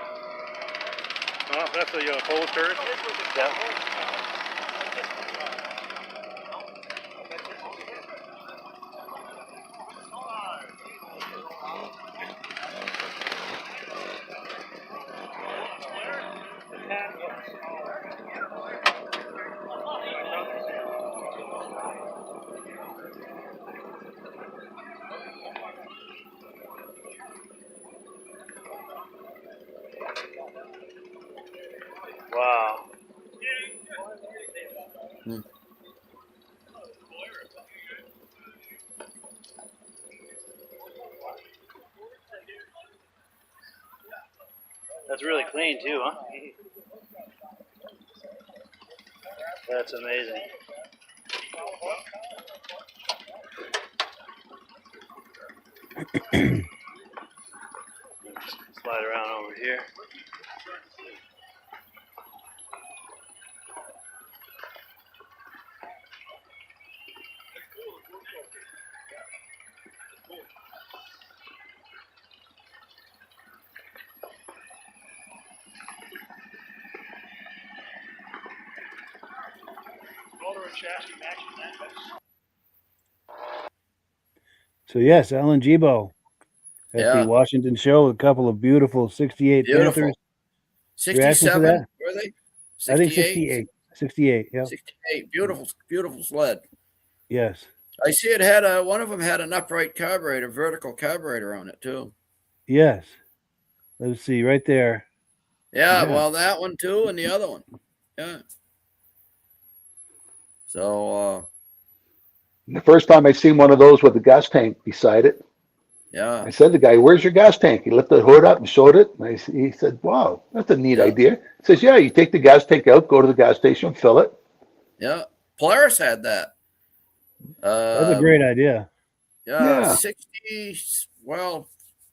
Oh, that's the opposed hearth. Yeah. Wow. That's really clean too, huh? That's amazing. Slide around over here. So yes, Alan Gibo at Yeah. the Washington show, a couple of beautiful 68 Beautiful. Panthers. Reaction to 67, that? were they? I think 68. 68, yeah. 68. Beautiful, beautiful sled. Yes. I see it had one of them had an upright carburetor, vertical carburetor on it too. Yes. Let's see, right there. Yeah, Yeah. well, that one too, and the other one. Yeah. So, The first time I seen one of those with a gas tank beside it, yeah. I said to the guy, "Where's your gas tank?" He lifted the hood up and showed it. And he said, "Wow, that's a neat Yeah. idea." He says, "Yeah, you take the gas tank out, go to the gas station, fill it." Yeah. Polaris had that. That's a great idea. Yeah. 60s, well,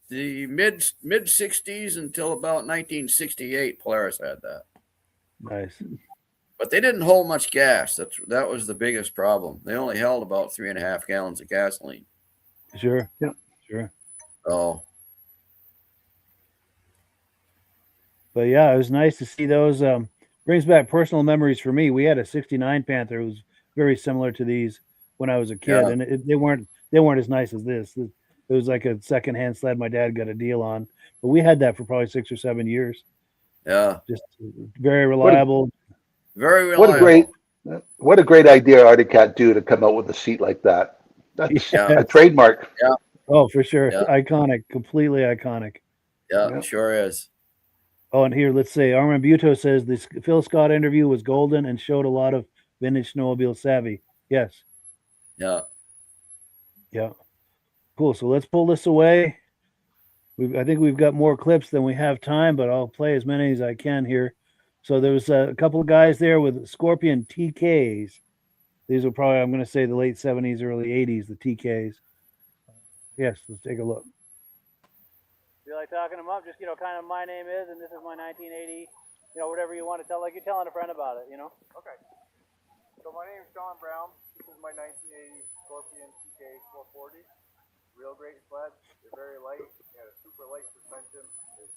the mid 60s until about 1968, Polaris had that. Nice. But they didn't hold much gas. That was the biggest problem. They only held about 3.5 gallons of gasoline. Sure. Yeah. Sure. So, But yeah, it was nice to see those. Brings back personal memories for me. We had a 69 Panther. It was very similar to these when I was a kid, Yeah. and they weren't as nice as this. It was like a secondhand sled my dad got a deal on, but we had that for probably 6 or 7 years. yeah, Just very reliable. very reliable. What a great idea Arctic Cat do to come out with a seat like that. That's Yeah. a trademark. Oh, for sure. Yeah. Iconic, completely iconic. Yeah, Yeah. sure is. Oh, and here, let's say Armin Buto says this Phil Scott interview was golden and showed a lot of vintage snowmobile savvy. Yes. Yeah. Yeah. Cool. So let's pull this away. I think we've got more clips than we have time, but I'll play as many as I can here. So there was a couple of guys there with Scorpion TKs. These were probably, I'm going to say, the late 70s, early 80s, the TKs. Yes, let's take a look. Feel like talking them up? Just, kind of my name is, and this is my 1980, whatever you want to tell, like you're telling a friend about it, Okay. So my name is Sean Brown. This is my 1980 Scorpion TK 440. Real great sled. They're very light. They had a super light suspension.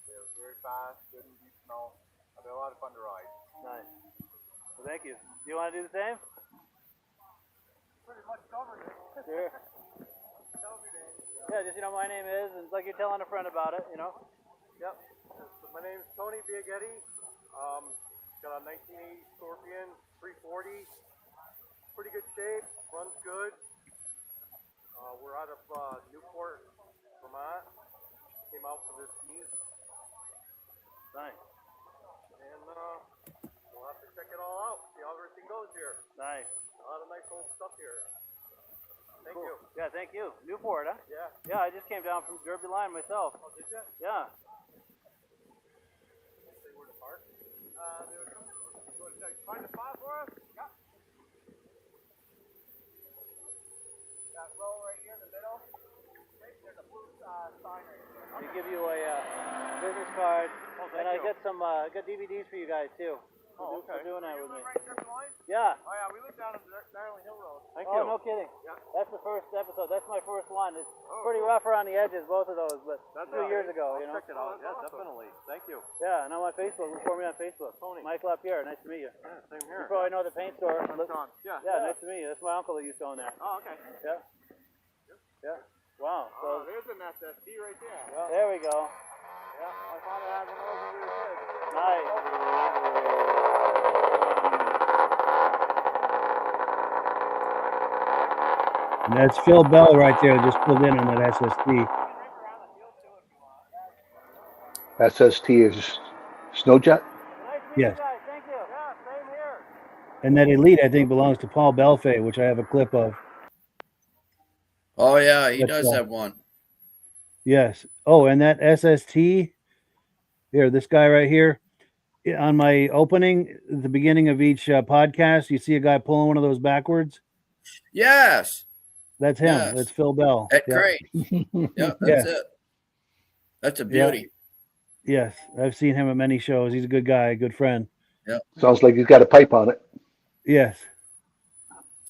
They're very fast, good in deep snow. They're a lot of fun to ride. Nice. Well, thank you. Do you want to do the same? pretty much covered it. Sure. Yeah, just, my name is, and it's like you're telling a friend about it, Yep. My name's Tony Biaghetti. Got a 1980 Scorpion 340. Pretty good shape. Runs good. We're out of Newport, Vermont. Came out for this meet. Nice. And we'll have to check it all out. See how everything goes here. Nice. A lot of nice old stuff here. Thank Cool. you. Yeah, thank you. Newport, huh? Yeah. Yeah, I just came down from Derby Line myself. Oh, did you? Yeah. Say where to park. Find a spot for us? Yeah. That row right here in the middle. There's a blue sign right there. They give you a business card, and I you. got some got DVDs for you guys too. Oh, okay. For doing that with me. Right there, line? Yeah. Oh, yeah, we live down on Darling Hill Road. Oh, no kidding. Yeah. That's the first episode. That's my first one. It's pretty rough around the edges, both of those, but That's a few years ago, Check it out. Yeah, definitely. Thank you. Yeah, and I'm on Facebook. Look for me on Facebook. Tony. Michael LaPierre. Nice to meet you. Yeah, same You here. probably know the paint store. I'm John. Yeah. Yeah, nice to meet you. That's my uncle that used to own that. Oh, okay. Yeah. Yeah. Wow. Oh, So there's an SST right there. there we go. Yeah, my father had one of those when we were kids. Nice. And that's Phil Bell right there, just pulled in on that SST. SST is Snowjet. Yes. Thank you. Yeah, same here. And that Elite, I think, belongs to Paul Belfay, which I have a clip of. Oh yeah, he That's does have one. Yes. Oh, and that SST, here, this guy right here, on my opening, at the beginning of each podcast, you see a guy pulling one of those backwards. Yes. That's him. Yes. That's Phil Bell. At Yeah. Crane. Yeah, that's Yeah. it. That's a beauty. Yes, I've seen him at many shows. He's a good guy, a good friend. Sounds like he's got a pipe on it. Yes.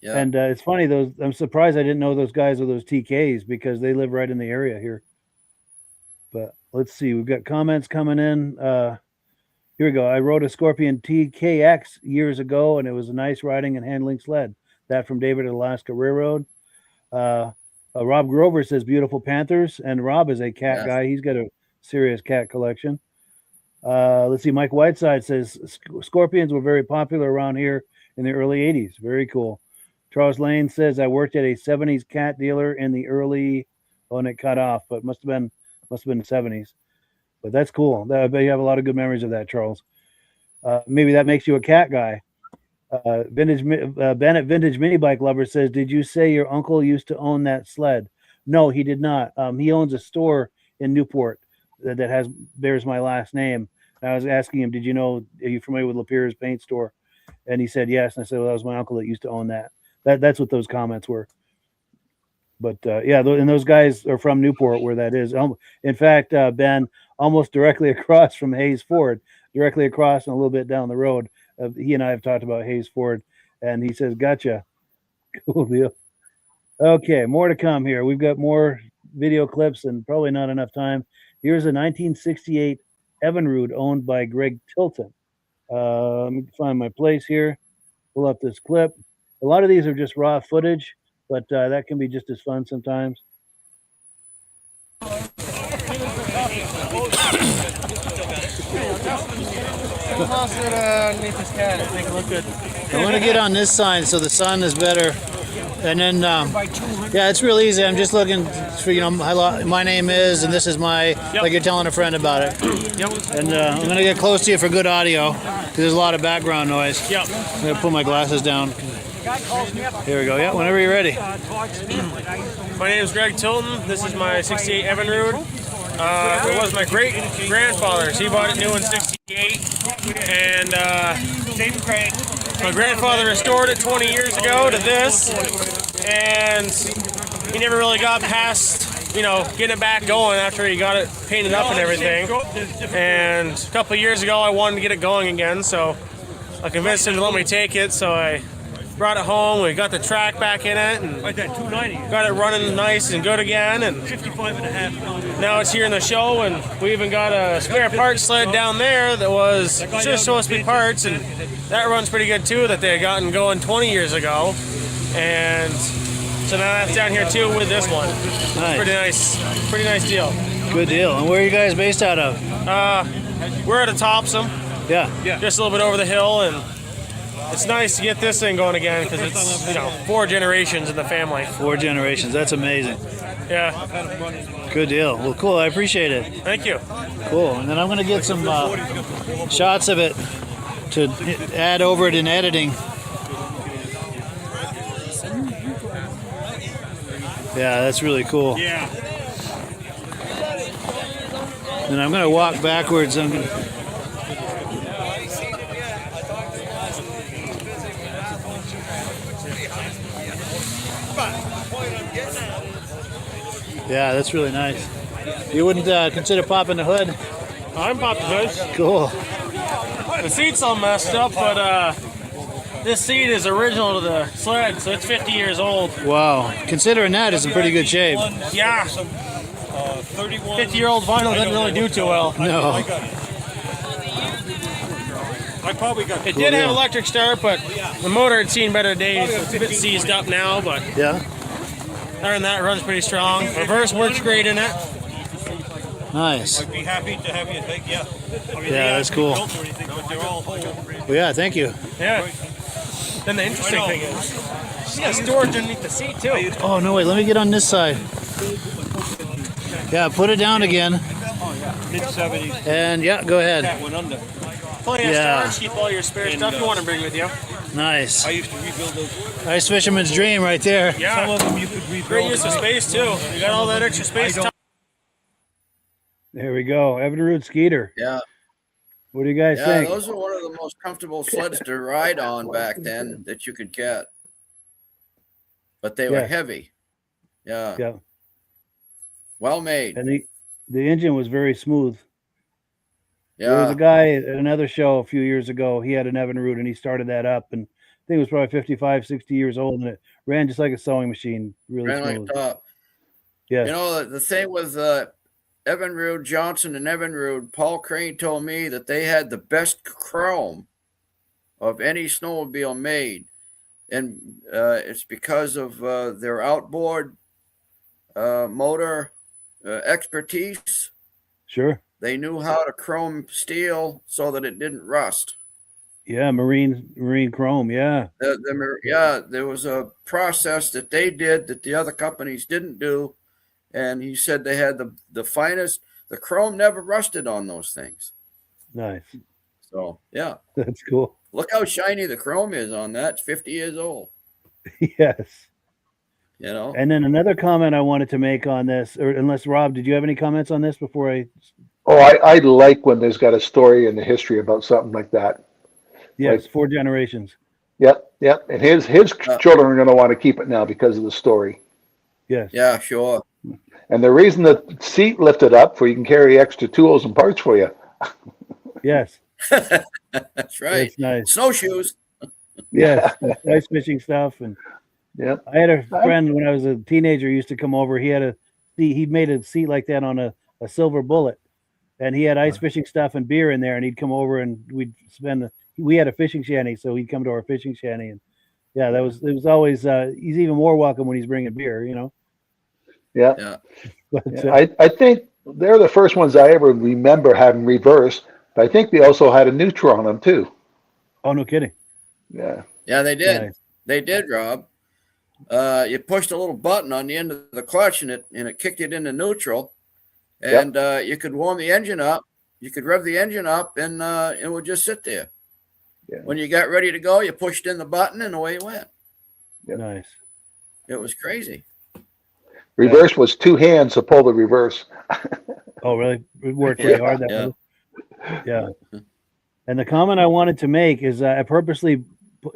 Yeah. And it's funny, I'm surprised I didn't know those guys were those TKs because they live right in the area here. But let's see, we've got comments coming in. Here we go. I rode a Scorpion TKX years ago, and it was a nice riding and handling sled. That from David at Alaska Railroad. Rob Grover says beautiful Panthers, and Rob is a cat guy. He's got a serious cat collection. Let's see. Mike Whiteside says Scorpions were very popular around here in the early 80s. Very cool. Charles Lane says I worked at a 70s cat dealer in the early, and it cut off, but must have been the 70s. But that's cool. I bet you have a lot of good memories of that, Charles. Maybe that makes you a cat guy. Ben at Vintage Mini Bike Lover says, did you say your uncle used to own that sled? No, he did not. He owns a store in Newport that bears my last name. And I was asking him, are you familiar with Lapierre's paint store? And he said yes. And I said, well, that was my uncle that used to own that. That's what those comments were. But and those guys are from Newport, where that is. In fact, Ben, almost directly across from Hayes Ford, directly across and a little bit down the road. He and I have talked about Hayes Ford, and he says, gotcha. Cool deal. Okay, more to come here. We've got more video clips and probably not enough time. Here's a 1968 Evinrude owned by Greg Tilton. Let me find my place here. Pull up this clip. A lot of these are just raw footage, but that can be just as fun sometimes. I want to get on this side so the sun is better. And then, it's real easy. I'm just looking for, my name is, and this is like you're telling a friend about it. Yep. And I'm going to get close to you for good audio because there's a lot of background noise. Yep. I'm going to put my glasses down. Here we go. Yeah, whenever you're ready. My name is Greg Tilton. This is my 68 Evinrude. It was my great-grandfather's. He bought it new in 68. And my grandfather restored it 20 years ago to this. And he never really got past, getting it back going after he got it painted up and everything. And a couple of years ago, I wanted to get it going again. So I convinced him to let me take it. So I brought it home. We got the track back in it, and got it running nice and good again. And 55.5. Now it's here in the show, and we even got a spare parts sled down there that was just supposed to be parts, and that runs pretty good too. That they had gotten going 20 years ago. and so now that's down here too with this one. Nice. Pretty nice deal. Good deal. And where are you guys based out of? We're at a Topsom, Yeah. just a little bit over the hill, and it's nice to get this thing going again because it's 4 generations in the family. 4 generations. That's amazing. Yeah. Good deal. Well, cool. I appreciate it. Thank you. Cool. And then I'm going to get some shots of it to add over it in editing. Yeah, that's really cool. Yeah. And I'm going to walk backwards. Yeah, that's really nice. You wouldn't consider popping the hood? I'm popping the hood. Cool. The seat's all messed up, but this seat is original to the sled, so it's 50 years old. Wow. Considering that, it's in pretty good shape. Yeah. 50-year-old vinyl doesn't really do too well. No. I probably got it. Did have electric start, but the motor had seen better days. It's a bit seized up now, but Yeah. other than that, it runs pretty strong. Reverse works great in it. Nice. I'd be happy to have you take, yeah. I mean, Yeah, that's cool. Built or anything, but they're all whole. Well, yeah, thank you. Yeah. Then the interesting thing is, she's got storage underneath the seat too. Oh, no, wait. Let me get on this side. Yeah, put it down again. Mid-70s. And, yeah, go ahead. That went under. Plenty of Yeah. storage, keep all your spare stuff you want to bring with you. Nice. I used to rebuild those. Ice fisherman's dream right there. Yeah. Some of them you could rebuild. Great use of space too. You got all that extra space. There we go. Evinrude Skeeter. Yeah. What do you guys Yeah, think? those were one of the most comfortable sleds to ride on back then that you could get. But they were Yeah. heavy. Yeah. Yeah. Well made. And the engine was very smooth. There was Yeah. a guy at another show a few years ago. He had an Evinrude and he started that up. And I think it was probably 55, 60 years old. And it ran just like a sewing machine. Really Ran like smooth. a top. Yeah. You know, the thing with Evinrude, Johnson, and Evinrude, Paul Crane told me that they had the best chrome of any snowmobile made. And it's because of their outboard motor expertise. Sure. They knew how to chrome steel so that it didn't rust. Yeah. Marine chrome. Yeah. There was a process that they did that the other companies didn't do. And he said they had the finest, the chrome never rusted on those things. Nice. So, yeah. That's cool. Look how shiny the chrome is on that. It's 50 years old, Yes. you know? And then another comment I wanted to make on this, or unless Rob, did you have any comments on this before I? Oh, I like when there's got a story in the history about something like that. Yes, 4 generations. Yep, yep. And his children are going to want to keep it now because of the story. Yes. Yeah, sure. And the reason the seat lifted up for you can carry extra tools and parts for you. Yes. That's right. It's nice. Snowshoes. Yes. Ice fishing stuff. And Yep. I had a friend when I was a teenager who used to come over. He had a seat, he'd made a seat like that on a silver bullet. And he had ice fishing stuff and beer in there, and he'd come over and we had a fishing shanty, so he'd come to our fishing shanty, and yeah, it was always he's even more welcome when he's bringing beer, you know. Yeah. Yeah. But, Yeah, I think they're the first ones I ever remember having reverse, but I think they also had a neutral on them too. oh, no kidding. Yeah. Yeah, they did. Nice. They did, Rob. You pushed a little button on the end of the clutch, and it kicked it into neutral, and you could warm the engine up. You could rev the engine up, and it would just sit there. Yeah. When you got ready to go, you pushed in the button, and away it went. Yep. Nice. It was crazy. Reverse was 2 hands to pull the reverse. Oh, really? It worked pretty hard that way. Yeah. And the comment I wanted to make is I purposely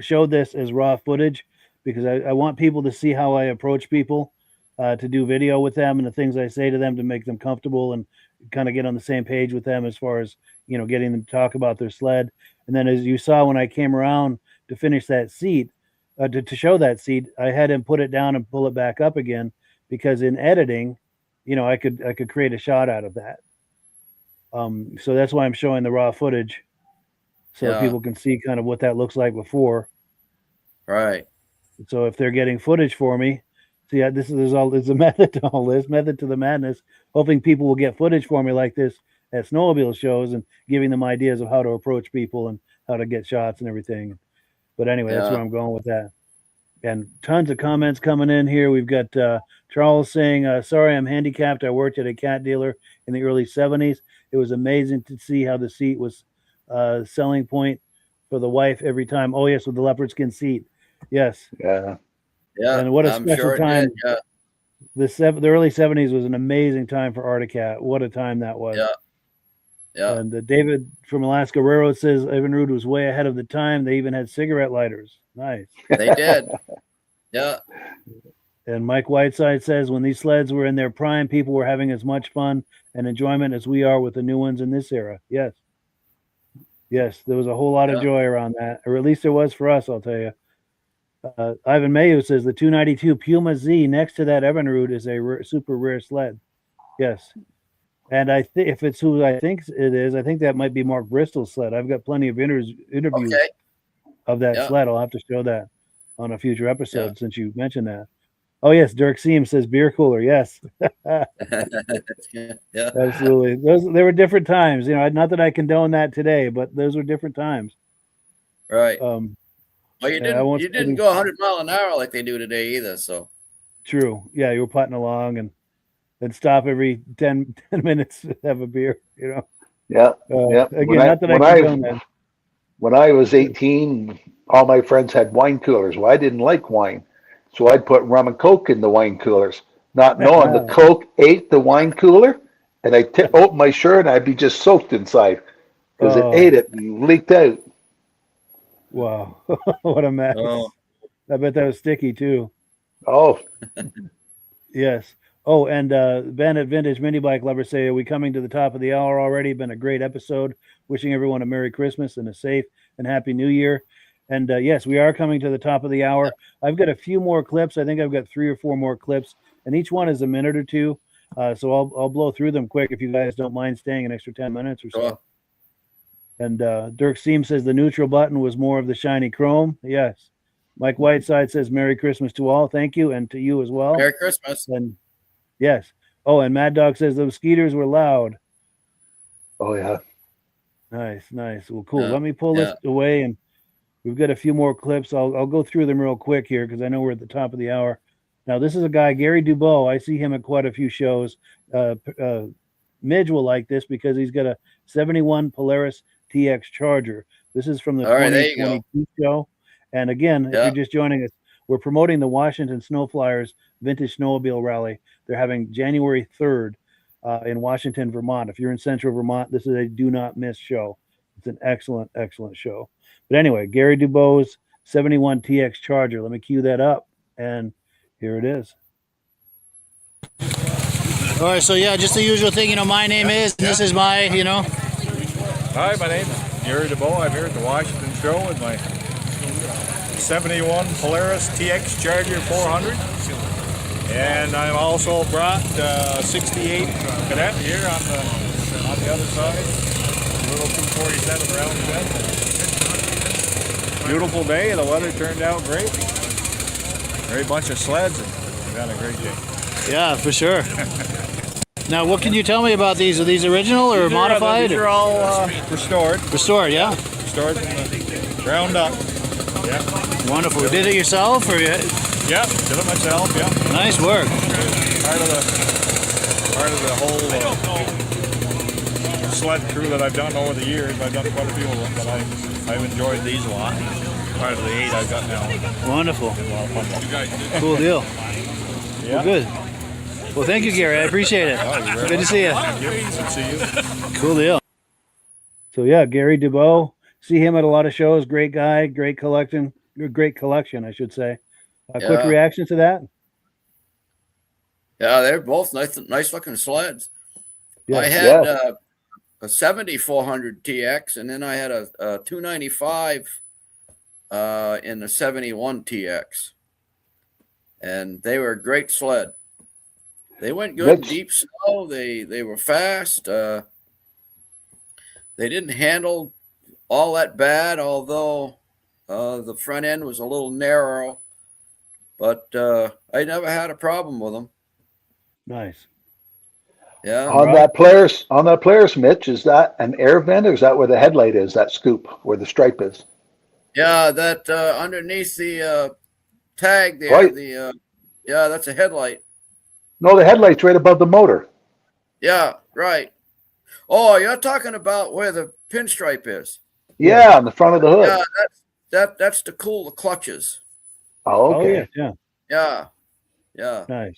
showed this as raw footage because I want people to see how I approach people to do video with them and the things I say to them to make them comfortable and kind of get on the same page with them as far as, you know, getting them to talk about their sled. And then as you saw when I came around to finish that seat, to show that seat, I had him put it down and pull it back up again because in editing, you know, I could create a shot out of that. So that's why I'm showing the raw footage so that people can see kind of what that looks like before. Right. So if they're getting footage for me, see, there's a method to all this, method to the madness. Hoping people will get footage for me like this at snowmobile shows and giving them ideas of how to approach people and how to get shots and everything. But anyway, that's where I'm going with that. And tons of comments coming in here. We've got Charles saying, sorry, I'm handicapped. I worked at a cat dealer in the early 70s. It was amazing to see how the seat was selling point for the wife every time. Oh, yes, with the leopard skin seat. Yes. Yeah. Yeah. And what a I'm special sure it time. did, yeah. The early 70s was an amazing time for Arcticat. What a time that was. Yeah. Yeah. And David from Alaska Railroad says Evinrude was way ahead of the time. They even had cigarette lighters. Nice. They did. Yeah. And Mike Whiteside says when these sleds were in their prime, people were having as much fun and enjoyment as we are with the new ones in this era. Yes. Yes, there was a whole lot of joy around that, or at least there was for us, I'll tell you. Ivan Mayo says the 292 Puma Z next to that Evinrude is a super rare sled. Yes. And I think if it's who I think it is, I think that might be Mark Bristol's sled. I've got plenty of interviews of that sled. I'll have to show that on a future episode since you mentioned that. Oh yes, Dirk Seam says beer cooler. Yes, absolutely. There were different times. You know, not that I condone that today, but those were different times. Right. Well, you didn't go 100 miles an hour like they do today either. So true. Yeah, you were putting along and stop every 10 minutes to have a beer. You know. Yeah. Again, not that I condone that. When I was 18, all my friends had wine coolers. Well, I didn't like wine. So I'd put rum and Coke in the wine coolers, not knowing the Coke ate the wine cooler, and I'd open my shirt and I'd be just soaked inside because it ate it and leaked out. Wow. What a mess. I bet that was sticky too. Oh. Yes. Oh, and Ben at Vintage Mini Bike Lovers say, are we coming to the top of the hour already? Been a great episode. Wishing everyone a Merry Christmas and a safe and Happy New Year. And yes, we are coming to the top of the hour. I've got a few more clips. I think I've got 3 or 4 more clips, and each one is a minute or two. So I'll blow through them quick if you guys don't mind staying an extra 10 minutes or so. Sure. And Dirk Seam says the neutral button was more of the shiny chrome. Yes. Mike Whiteside says Merry Christmas to all. Thank you, and to you as well. Merry Christmas. And yes. Oh, and Mad Dog says those skeeters were loud. Oh yeah. Nice. Well, cool. Let me pull this away, and we've got a few more clips. I'll go through them real quick here because I know we're at the top of the hour. Now, this is a guy, Gary Dubois. I see him at quite a few shows. Midge will like this because he's got a 71 Polaris TX Charger. This is from the 2022 show. And again, if you're just joining us, we're promoting the Washington Snow Flyers Vintage Snowmobile Rally. They're having January 3rd in Washington, Vermont. If you're in central Vermont, this is a do not miss show. It's an excellent, excellent show. But anyway, Gary Dubois' 71 TX Charger. Let me cue that up, and here it is. All right, so yeah, just the usual thing. You know, my name is, this is my, you know. Hi, my name is Gary Dubois. I'm here at the Washington show with my 71 Polaris TX Charger 400. And I'm also brought 68 Cadet here on the other side. A little 247 round bed. Beautiful day. The weather turned out great. Great bunch of sleds, and we've had a great day. Yeah, for sure. Now, what can you tell me about these? Are these original or modified? These are all restored. Restored, yeah. Restored from the ground up. Yeah. Wonderful. You did it yourself, or you? Yeah, did it myself. Yeah. Nice work. Part of the whole sled crew that I've done over the years. I've done quite a few of them, but I've enjoyed these a lot. Part of the 8 I've got now. Wonderful. Cool deal. Yeah. Well, good. Well, thank you, Gary. I appreciate it. Good to see you. Thank you. Good to see you. Cool deal. So yeah, Gary Dubois. See him at a lot of shows. Great guy. Great collection, I should say. Quick reaction to that? Yeah, they're both nice looking sleds. Yeah. I had a 7400 TX, and then I had a 295 in the 71 TX. And they were a great sled. They went good in deep snow. They were fast. They didn't handle all that bad, although the front end was a little narrow. but I never had a problem with them. Nice. Yeah. On that Polaris, Mitch, is that an air vent, or is that where the headlight is? That scoop where the stripe is? Yeah, that underneath the tag there. Right. Yeah, that's a headlight. No, the headlight's right above the motor. Yeah, right. Oh, you're talking about where the pinstripe is. Yeah, on the front of the hood. Yeah, that's to cool the clutches. Oh, okay. Yeah. Nice.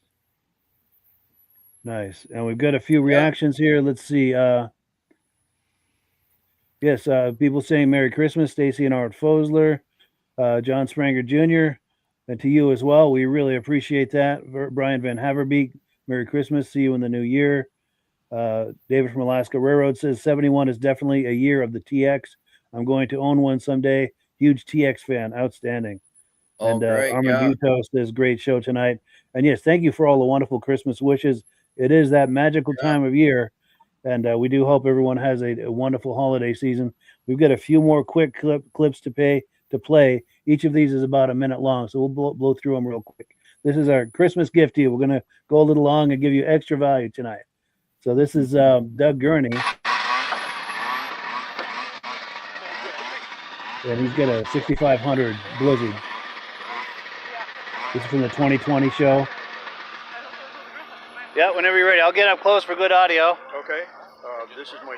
Nice. And we've got a few reactions here. Let's see. Yes, people saying Merry Christmas, Stacy and Art Fosler, John Spranger Jr., and to you as well. We really appreciate that. Brian Van Haverbeek, Merry Christmas. See you in the new year. David from Alaska Railroad says 71 is definitely a year of the TX. I'm going to own one someday. Huge TX fan. Outstanding. And great. Armin Buto says, great show tonight. And yes, thank you for all the wonderful Christmas wishes. It is that magical time of year. And we do hope everyone has a wonderful holiday season. We've got a few more quick clips to play. Each of these is about a minute long, so we'll blow through them real quick. This is our Christmas gift to you. We're going to go a little long and give you extra value tonight. So this is Doug Gurney. And he's got a 6500 Blizzard. This is from the 2020 show. Yeah, whenever you're ready. I'll get up close for good audio. Okay. This is my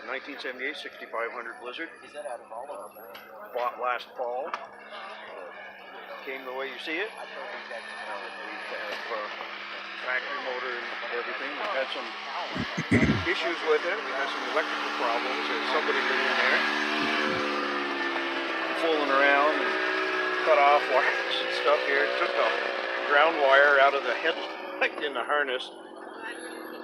1978 6500 Blizzard. Bought last fall. Came the way you see it. We have factory motor and everything. We've had some issues with it. We've had some electrical problems. There's somebody been in there fooling around and cut off wires and stuff here. Took the ground wire out of the headlight in the harness.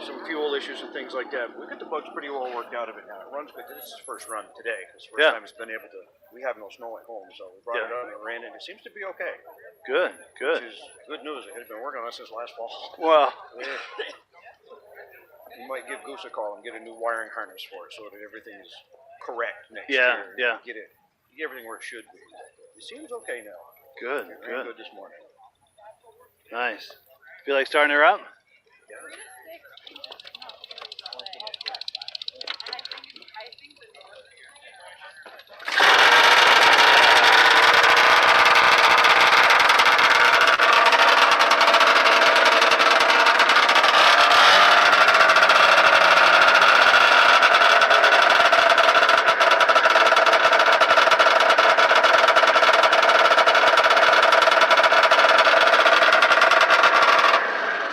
Some fuel issues and things like that. We got the bugs pretty well worked out of it now. It runs good. This is the first run today. It's the first time it's been able to. We have no snow at home, so we brought it out and it ran, and it seems to be okay. Good. Which is good news. It had been working on it since last fall. Well, you might give Goose a call and get a new wiring harness for it so that everything is correct next Yeah, year. Get everything where it should be. It seems okay now. Good. It ran good this morning. Nice. Feel like starting her up?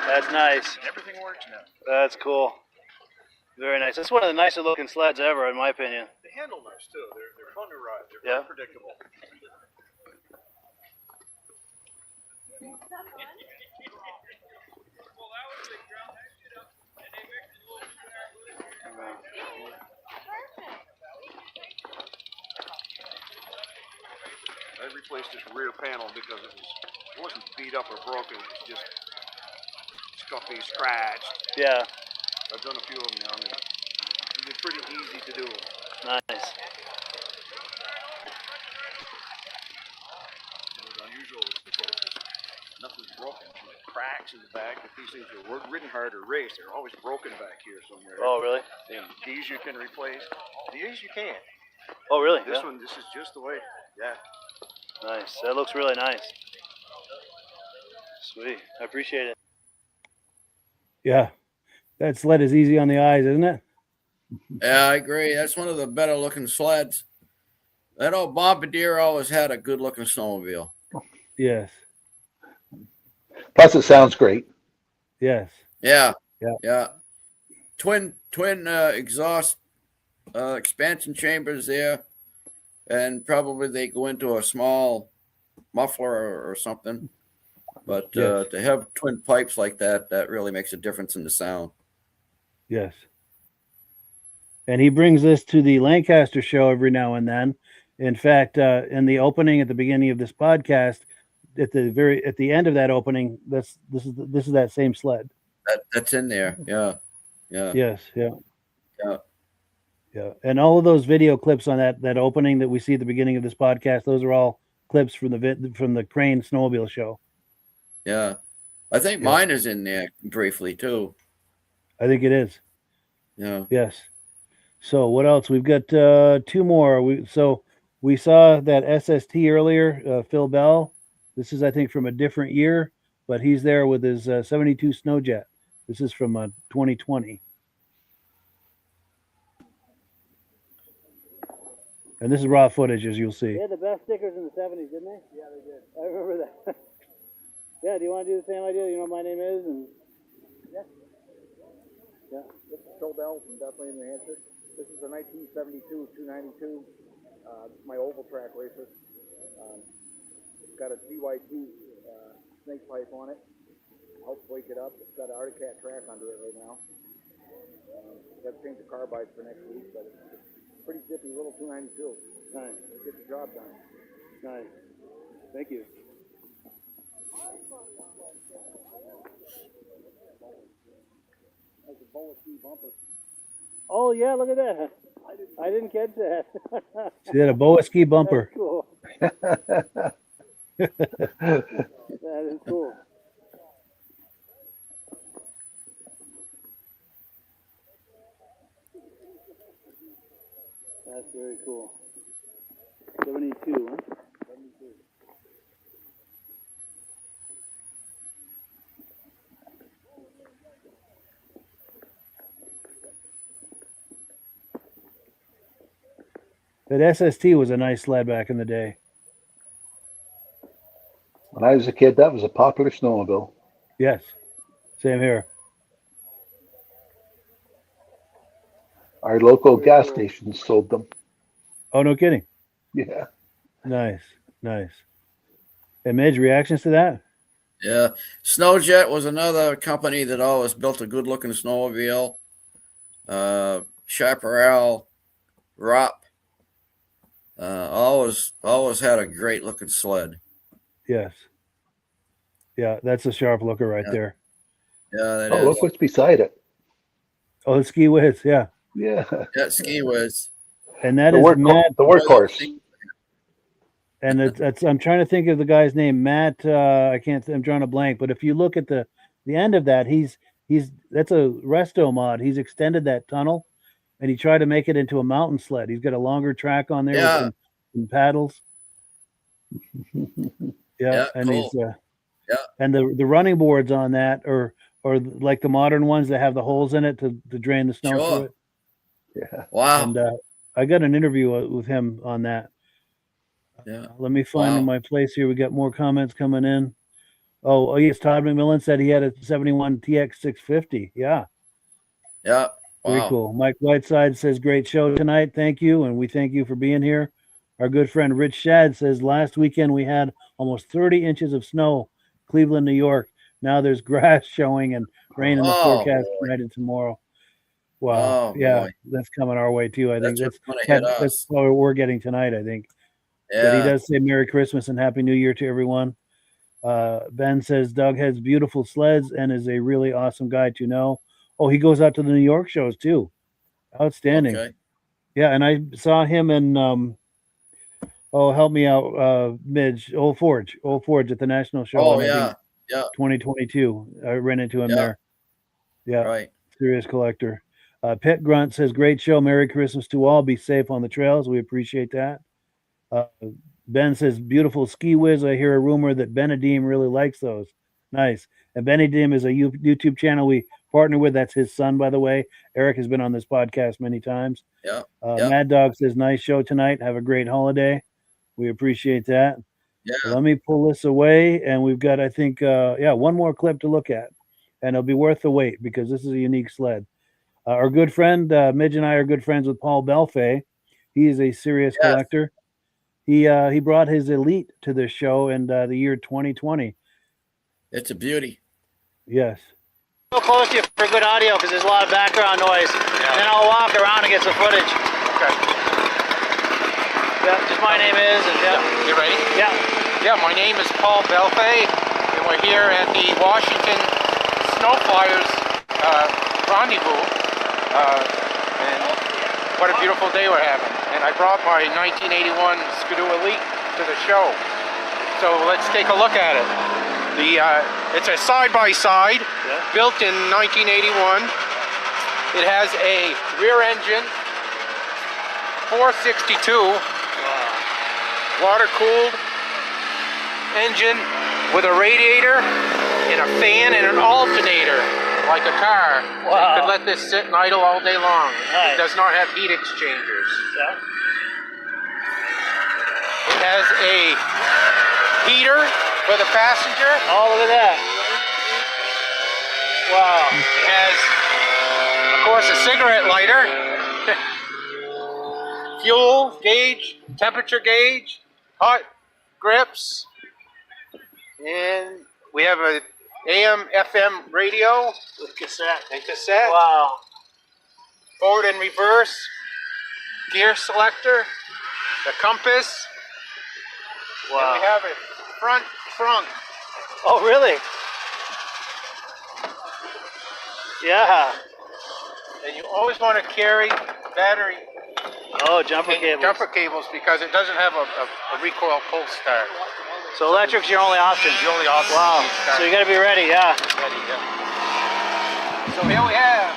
That's nice. Everything works now. That's cool. Very nice. That's one of the nicer looking sleds ever, in my opinion. They handle nice too. They're fun to ride. They're very predictable. I replaced this rear panel because it wasn't beat up or broken. It was just scuffy, scratched. Yeah. I've done a few of them now, and they're pretty easy to do. Nice. What's unusual is because nothing's broken. There's cracks in the back. If these things are ridden hard or raced, they're always broken back here somewhere. Oh, really? And these you can replace. These you can't. Oh, really? This one, this is just the way. Yeah. Nice. That looks really nice. Sweet. I appreciate it. Yeah. That sled is easy on the eyes, isn't it? Yeah, I agree. That's one of the better looking sleds. That old Bombardier always had a good looking snowmobile. Yes. Plus, it sounds great. Yes. Yeah. Yeah. Yeah. Twin exhaust expansion chambers there, and probably they go into a small muffler or something. But Yes. to have twin pipes like that, that really makes a difference in the sound. Yes. And he brings this to the Lancaster show every now and then. In fact, in the opening at the beginning of this podcast, at the end of that opening, this is that same sled. That's in there. Yeah. Yeah. Yes. Yeah. Yeah. Yeah. And all of those video clips on that opening that we see at the beginning of this podcast, those are all clips from the Crane Snowmobile show. Yeah. I think mine is in there briefly too. I think it is. Yeah. Yes. So what else? We've got two more. We saw that SST earlier, Phil Bell. This is, I think, from a different year, but he's there with his 72 Snowjet. This is from 2020. And this is raw footage, as you'll see. They had the best stickers in the 70s, didn't they? Yeah, they did. I remember that. Yeah, do you want to do the same idea? You know what my name is? And Yeah. Yeah. This is Phil Bell from Bethlehem, New Hampshire. This is a 1972 292. My oval track racer. It's got a DY2 snake pipe on it. Helps wake it up. It's got an Arctic Cat track under it right now. Got to change the carbides for next week, but it's pretty zippy little 292. nice, Get the job done. nice. Thank you. That's a bullet key bumper. Oh yeah, look at that. I didn't catch that. See that, a Boa ski bumper. That's cool. That is cool. That's very cool. 72, huh? 72. That SST was a nice sled back in the day. When I was a kid, that was a popular snowmobile. Yes. Same here. Our local gas stations sold them. Oh, no kidding. Yeah. Nice. Nice. And Midge, reactions to that? Yeah. Snowjet was another company that always built a good looking snowmobile. Chaparral, Rop. Always had a great looking sled. Yes. Yeah, that's a sharp looker right there. Yeah, that Oh, is. look what's beside it. Oh, the Ski Whiz, yeah. Yeah. That Ski Whiz. And that The is Matt. the workhorse. And it's I'm trying to think of the guy's name, Matt. I'm drawing a blank. But if you look at the end of that, that's a resto mod. He's extended that tunnel, and he tried to make it into a mountain sled. He's got a longer track on there with some paddles. Yeah, and cool. he's and the running boards on that or like the modern ones that have the holes in it to drain the snow through it. Yeah. Wow. And I got an interview with him on that. Yeah. Let me find in my place here. We got more comments coming in. Oh yes, Todd McMillan said he had a 71 TX 650. Yeah. Yeah. Very cool. Mike Whiteside says, great show tonight. Thank you. And we thank you for being here. Our good friend Rich Shad says, last weekend we had almost 30 inches of snow, Cleveland, New York. Now there's grass showing and rain in the forecast tonight and tomorrow. Wow. That's coming our way too. I think that's what we're getting tonight, I think. Yeah. But he does say Merry Christmas and Happy New Year to everyone. Ben says Doug has beautiful sleds and is a really awesome guy to know. Oh, he goes out to the New York shows too. Outstanding. Okay. Yeah, and I saw him in help me out, Midge, Old Forge at the National Show. Oh, yeah. 2022. I ran into him there. Yeah. Right. Serious collector. Pit Grunt says, great show. Merry Christmas to all. Be safe on the trails. We appreciate that. Ben says, beautiful Ski Whiz. I hear a rumor that Benedim really likes those. Nice. And Benedim is a YouTube channel we partner with. That's his son, by the way. Eric has been on this podcast many times. Yeah. Mad Dog says, nice show tonight. Have a great holiday. We appreciate that. Yeah. Let me pull this away. And we've got, I think, one more clip to look at. And it'll be worth the wait because this is a unique sled. Our good friend, Midge and I are good friends with Paul Belfay. He is a serious collector. He brought his Elite to this show in the year 2020. It's a beauty. Yes. Go close to you for good audio because there's a lot of background noise. Yeah. And then I'll walk around and get some footage. Okay. Yeah, just my name is. And You ready? Yeah. Yeah, my name is Paul Belfay, and we're here at the Washington Snow Flyers rendezvous. And what a beautiful day we're having. And I brought my 1981 Skidoo Elite to the show. So let's take a look at it. It's a side-by-side, built in 1981. It has a rear engine, 462, water-cooled engine with a radiator and a fan and an alternator, like a car. So you could let this sit and idle all day long. It does not have heat exchangers. It has a heater for the passenger. Oh, look at that. Wow. It has, of course, a cigarette lighter, fuel gauge, temperature gauge, hot grips, and we have a AM, FM radio with cassette. Wow. Forward and reverse, gear selector, the compass. Wow. And we have a front trunk. Oh, really? Yeah. And you always want to carry battery. Oh, jumper cables. Jumper cables, because it doesn't have a recoil pull start. So electric's your only option. The only option. Wow. So you got to be ready, yeah. Ready, yeah. So here we have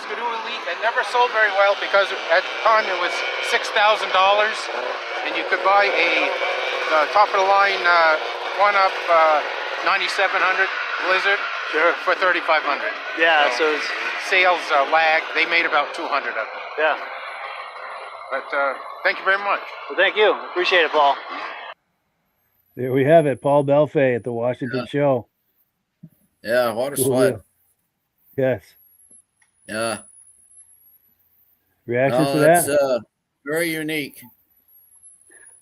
Skidoo Elite. It never sold very well because at the time it was $6,000, and you could buy the top of the line one-up 9700 Blizzard for $3,500. Yeah. So it's, sales lagged. They made about 200 of them. yeah. But thank you very much. Well, thank you. Appreciate it, Paul. There we have it. Paul Belfay at the Washington show. Yeah, water sled. Yes. Yeah. Reactions to That's that? very unique.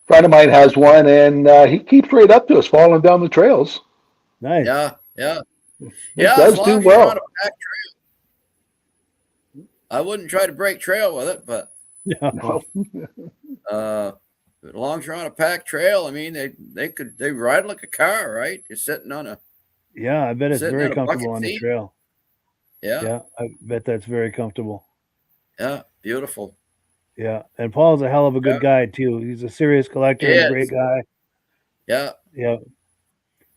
Friend of mine has one, and he keeps right up to us, falling down the trails. Nice. Yeah, yeah. It Yeah, does as long do as you're well. on a packed trail. I wouldn't try to break trail with it, but No. as long as you're on a packed trail, I mean, they ride like a car, right? You're sitting on a Yeah, I bet it's Sitting very on a bucket comfortable on the seat. trail. yeah, Yeah, I bet that's very comfortable. yeah, beautiful. Yeah, and Paul's a hell of a good guy too. He's a serious collector and a Yes. great guy. Yeah, Yeah.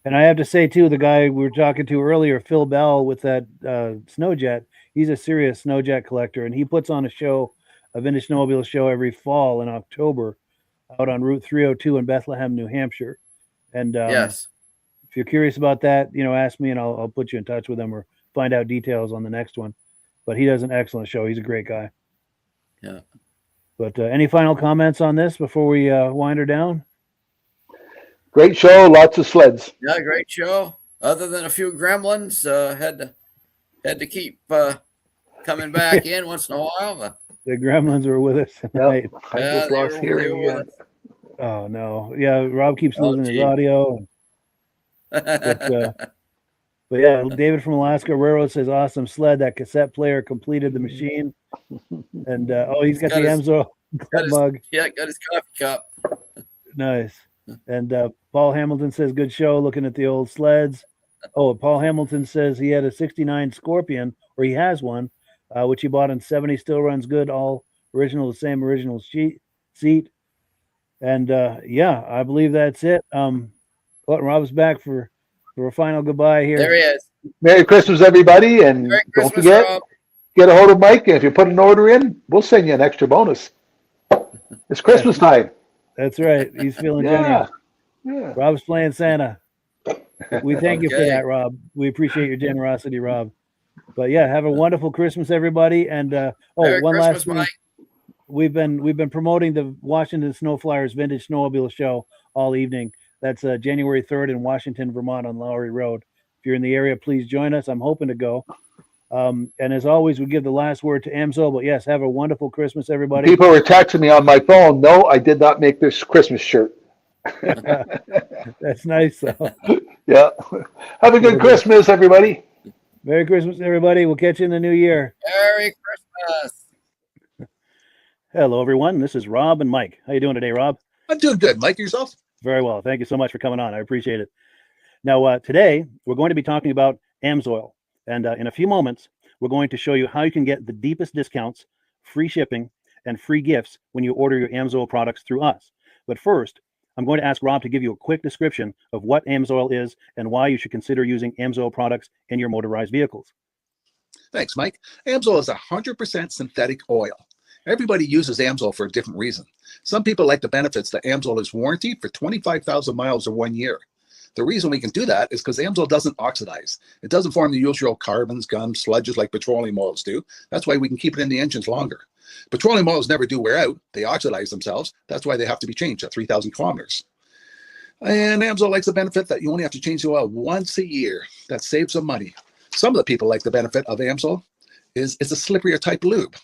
And I have to say too, the guy we were talking to earlier, Phil Bell, with that Snowjet, he's a serious Snowjet collector, and he puts on a show, a Vintage Snowmobile show every fall in October, out on Route 302 in Bethlehem, New Hampshire. And yes. if you're curious about that, ask me and I'll put you in touch with him or find out details on the next one. But he does an excellent show. He's a great guy. Yeah. But any final comments on this before we wind her down? Great show, lots of sleds. Yeah, great show. Other than a few gremlins, had to keep coming back in once in a while. But The gremlins were with us tonight. I yeah, just lost they were hearing with again. us. Oh no, yeah, Rob keeps Oh, losing his gee. audio. But yeah, David from Alaska Railroad says, "Awesome sled. That cassette player completed the machine." And he's got Got the his- Emzo got his, mug. yeah, got his coffee cup. Nice. And Paul Hamilton says, "Good show. Looking at the old sleds." Oh, Paul Hamilton says he had a '69 Scorpion, or he has one, which he bought in '70. Still runs good. All original, the same original seat. And yeah, I believe that's it. Rob's back for a final goodbye here. There he is. Merry Christmas, everybody, and Merry don't Christmas, forget, Rob. get a hold of Mike, and if you put an order in, we'll send you an extra bonus. It's Christmas time. That's right. He's feeling Yeah. generous. Yeah. Rob's playing Santa. We thank you for Okay. that, Rob. We appreciate your generosity, Rob. But yeah, have a wonderful Christmas, everybody. And Merry one Christmas, last thing. Mike. We've been promoting the Washington Snow Flyers Vintage Snowmobile Show all evening. That's January 3rd in Washington, Vermont on Lowry Road. If you're in the area, please join us. I'm hoping to go. And as always, we give the last word to Amzo. But yes, have a wonderful Christmas, everybody. People were texting me on my phone. No, I did not make this Christmas shirt. That's nice, though. Yeah. Have a good Christmas, everybody. Merry Christmas, everybody. We'll catch you in the new year. Merry Christmas. Hello, everyone. This is Rob and Mike. How you doing today, Rob? I'm doing good. Mike, yourself? Very well. Thank you so much for coming on. I appreciate it. Now, today, we're going to be talking about AMSOIL. And in a few moments, we're going to show you how you can get the deepest discounts, free shipping, and free gifts when you order your AMSOIL products through us. But first, I'm going to ask Rob to give you a quick description of what AMSOIL is and why you should consider using AMSOIL products in your motorized vehicles. Thanks, Mike. AMSOIL is 100% synthetic oil. Everybody uses AMSOIL for a different reason. Some people like the benefits that AMSOIL is warranted for 25,000 miles or 1 year. The reason we can do that is because AMSOIL doesn't oxidize. It doesn't form the usual carbons, gums, sludges like petroleum oils do. That's why we can keep it in the engines longer. Petroleum oils never do wear out. They oxidize themselves. That's why they have to be changed at 3,000 kilometers. And AMSOIL likes the benefit that you only have to change the oil once a year. That saves them money. Some of the people like the benefit of AMSOIL is it's a slipperier type lube.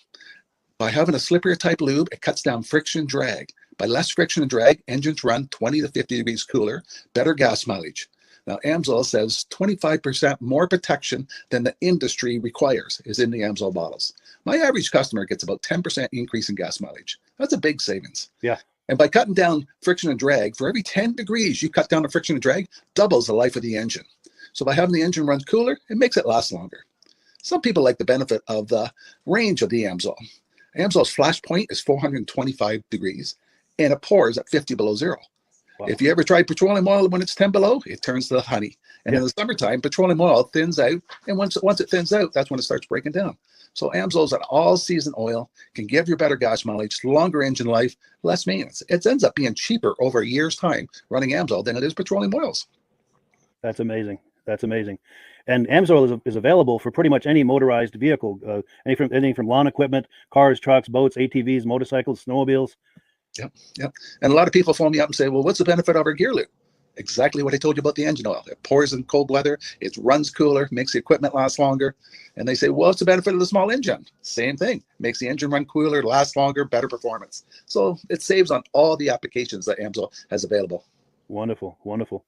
By having a slipperier type lube, it cuts down friction and drag. By less friction and drag, engines run 20 to 50 degrees cooler, better gas mileage. Now, AMSOIL says 25% more protection than the industry requires is in the AMSOIL bottles. My average customer gets about 10% increase in gas mileage. That's a big savings. Yeah. And by cutting down friction and drag, for every 10 degrees you cut down the friction and drag, doubles the life of the engine. So by having the engine run cooler, it makes it last longer. Some people like the benefit of the range of the AMSOIL. AMSOIL's flash point is 425 degrees, and it pours at 50 below zero. Wow. If you ever try petroleum oil when it's 10 below, it turns to honey. And in the summertime, petroleum oil thins out, and once it thins out, that's when it starts breaking down. So AMSOIL is an all-season oil, can give you better gas mileage, longer engine life, less maintenance. It ends up being cheaper over a year's time running AMSOIL than it is petroleum oils. That's amazing. That's amazing. And AMSOIL is available for pretty much any motorized vehicle, anything from lawn equipment, cars, trucks, boats, ATVs, motorcycles, snowmobiles. Yep. And a lot of people phone me up and say, well, what's the benefit of our gear lube? Exactly what I told you about the engine oil. It pours in cold weather, it runs cooler, makes the equipment last longer. And they say, well, what's the benefit of the small engine? Same thing. Makes the engine run cooler, last longer, better performance. So it saves on all the applications that AMSOIL has available. Wonderful, wonderful.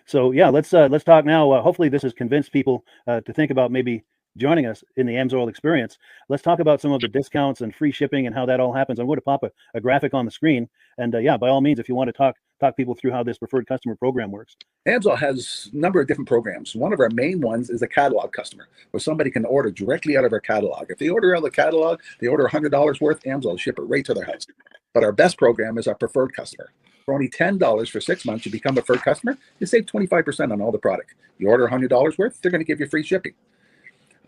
So yeah, let's talk now. Hopefully this has convinced people to think about maybe joining us in the AMSOIL experience. Let's talk about some of the discounts and free shipping and how that all happens. I'm going to pop a graphic on the screen. And yeah, by all means, if you want to talk people through how this preferred customer program works. AMSOIL has a number of different programs. One of our main ones is a catalog customer, where somebody can order directly out of our catalog. If they order out of the catalog, they order $100 worth, AMSOIL will ship it right to their house. But our best program is our preferred customer. For only $10 for 6 months, you become a preferred customer, you save 25% on all the product. You order $100 worth, they're going to give you free shipping.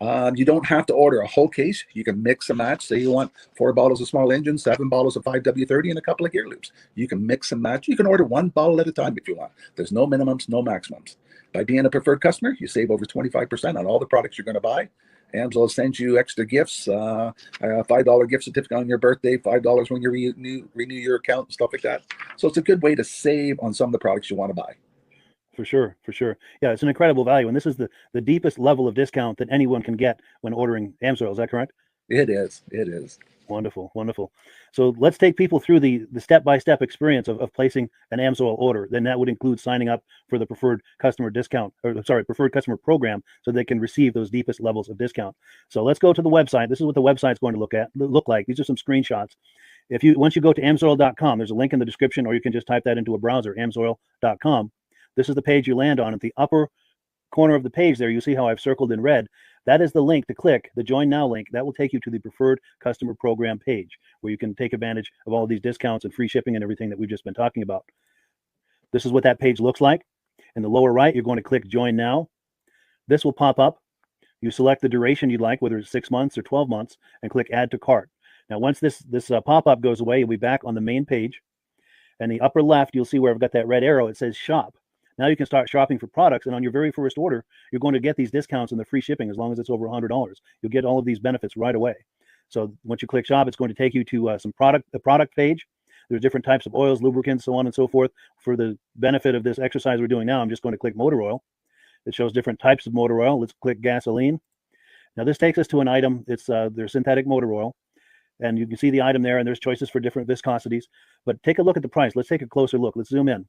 You don't have to order a whole case. You can mix and match. Say you want 4 bottles of small engine, 7 bottles of 5W30, and a couple of gear loops. You can mix and match. You can order 1 bottle at a time if you want. There's no minimums, no maximums. By being a preferred customer, you save over 25% on all the products you're going to buy. AMSOIL sends you extra gifts, a $5 gift certificate on your birthday, $5 when you renew your account, and stuff like that. So it's a good way to save on some of the products you want to buy. For sure. Yeah, it's an incredible value. And this is the deepest level of discount that anyone can get when ordering AMSOIL. Is that correct? It is. Wonderful. So let's take people through the step-by-step experience of placing an AMSOIL order. Then that would include signing up for the preferred customer preferred customer program, so they can receive those deepest levels of discount. So let's go to the website. This is what the website's going to look like. These are some screenshots. Once you go to amsoil.com, there's a link in the description, or you can just type that into a browser, amsoil.com. This is the page you land on. At the upper corner of the page there, you see how I've circled in red. That is the link to click, the Join Now link. That will take you to the Preferred Customer Program page, where you can take advantage of all of these discounts and free shipping and everything that we've just been talking about. This is what that page looks like. In the lower right, you're going to click Join Now. This will pop up. You select the duration you'd like, whether it's 6 months or 12 months, and click Add to Cart. Now, once this pop-up goes away, you'll be back on the main page. And the upper left, you'll see where I've got that red arrow. It says Shop. Now you can start shopping for products, and on your very first order, you're going to get these discounts and the free shipping as long as it's over $100. You'll get all of these benefits right away. So once you click Shop, it's going to take you to the product page. There's different types of oils, lubricants, so on and so forth. For the benefit of this exercise we're doing now, I'm just going to click motor oil. It shows different types of motor oil. Let's click gasoline. Now this takes us to an item. It's their synthetic motor oil. And you can see the item there, and there's choices for different viscosities. But take a look at the price. Let's take a closer look. Let's zoom in.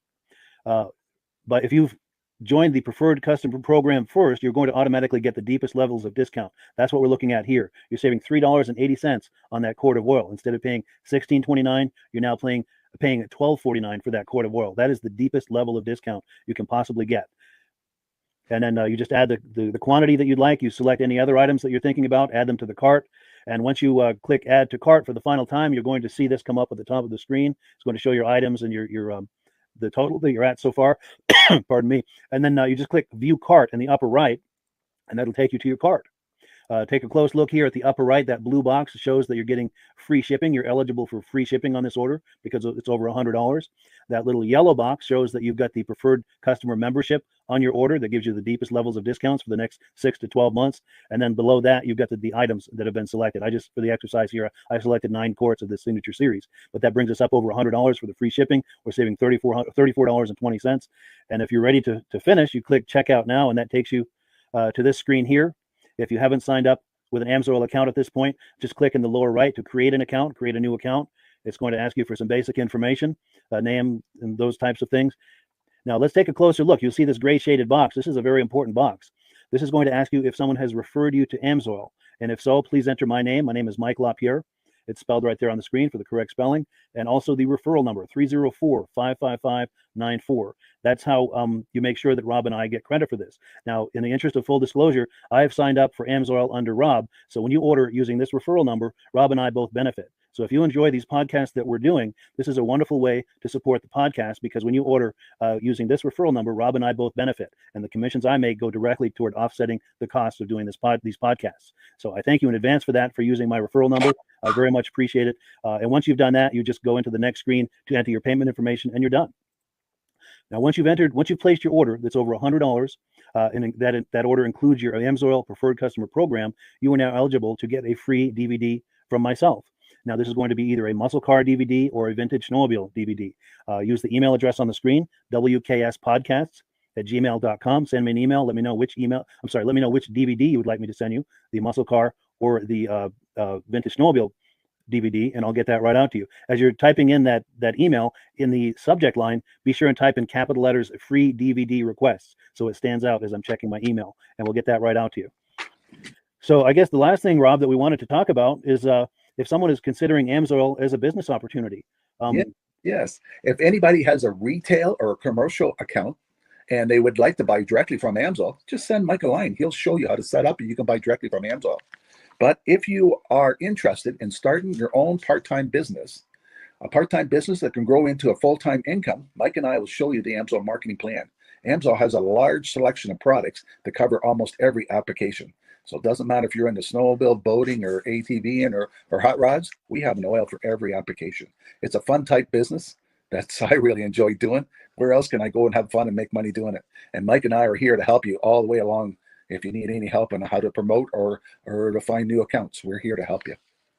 But if you've joined the preferred customer program first, you're going to automatically get the deepest levels of discount. That's what we're looking at here. You're saving $3.80 on that quart of oil. Instead of paying $16.29, you're now paying $12.49 for that quart of oil. That is the deepest level of discount you can possibly get. And then you just add the quantity that you'd like. You select any other items that you're thinking about, add them to the cart. And once you click Add to Cart for the final time, you're going to see this come up at the top of the screen. It's going to show your items and your the total that you're at so far. Pardon me. And then you just click View Cart in the upper right, and that'll take you to your cart. Take a close look here at the upper right. That blue box shows that you're getting free shipping. You're eligible for free shipping on this order because it's over $100. That little yellow box shows that you've got the preferred customer membership on your order that gives you the deepest levels of discounts for the next 6 to 12 months. And then below that, you've got the items that have been selected. For the exercise here, I selected 9 quarts of the signature series, but that brings us up over $100 for the free shipping. We're saving $34.20. And if you're ready to finish, you click checkout now, and that takes you to this screen here. If you haven't signed up with an AMSOIL account at this point, just click in the lower right to create an account, create a new account. It's going to ask you for some basic information, name and those types of things. Now let's take a closer look. You'll see this gray shaded box. This is a very important box. This is going to ask you if someone has referred you to AMSOIL. And if so, please enter my name. My name is Mike LaPierre. It's spelled right there on the screen for the correct spelling. And also the referral number, 304-555-94. That's how you make sure that Rob and I get credit for this. Now, in the interest of full disclosure, I've signed up for AMSOIL under Rob. So when you order using this referral number, Rob and I both benefit. So if you enjoy these podcasts that we're doing, this is a wonderful way to support the podcast, because when you order using this referral number, Rob and I both benefit. And the commissions I make go directly toward offsetting the cost of doing these podcasts. So I thank you in advance for that, for using my referral number. I very much appreciate it. And once you've done that, you just go into the next screen to enter your payment information, and you're done. Now, once you've placed your order that's over $100, and that order includes your AMSOIL Preferred Customer Program, you are now eligible to get a free DVD from myself. Now, this is going to be either a muscle car DVD or a vintage snowmobile DVD. Use the email address on the screen, wkspodcasts@gmail.com. Send me an email. Let me know which DVD you would like me to send you, the muscle car or the vintage snowmobile DVD, and I'll get that right out to you. As you're typing in that email, in the subject line, be sure and type in capital letters, free DVD requests, so it stands out as I'm checking my email, and we'll get that right out to you. So I guess the last thing, Rob, that we wanted to talk about is if someone is considering AMSOIL as a business opportunity. Yes. If anybody has a retail or a commercial account and they would like to buy directly from AMSOIL, just send Mike a line. He'll show you how to set up, and you can buy directly from AMSOIL. But if you are interested in starting your own part-time business, a part-time business that can grow into a full-time income, Mike and I will show you the AMSOIL marketing plan. AMSOIL has a large selection of products that cover almost every application. So it doesn't matter if you're into snowmobile, boating, or ATVing, or hot rods, we have an oil for every application. It's a fun type business that's I really enjoy doing. Where else can I go and have fun and make money doing it? And Mike and I are here to help you all the way along. If you need any help on how to promote or to find new accounts, we're here to help you.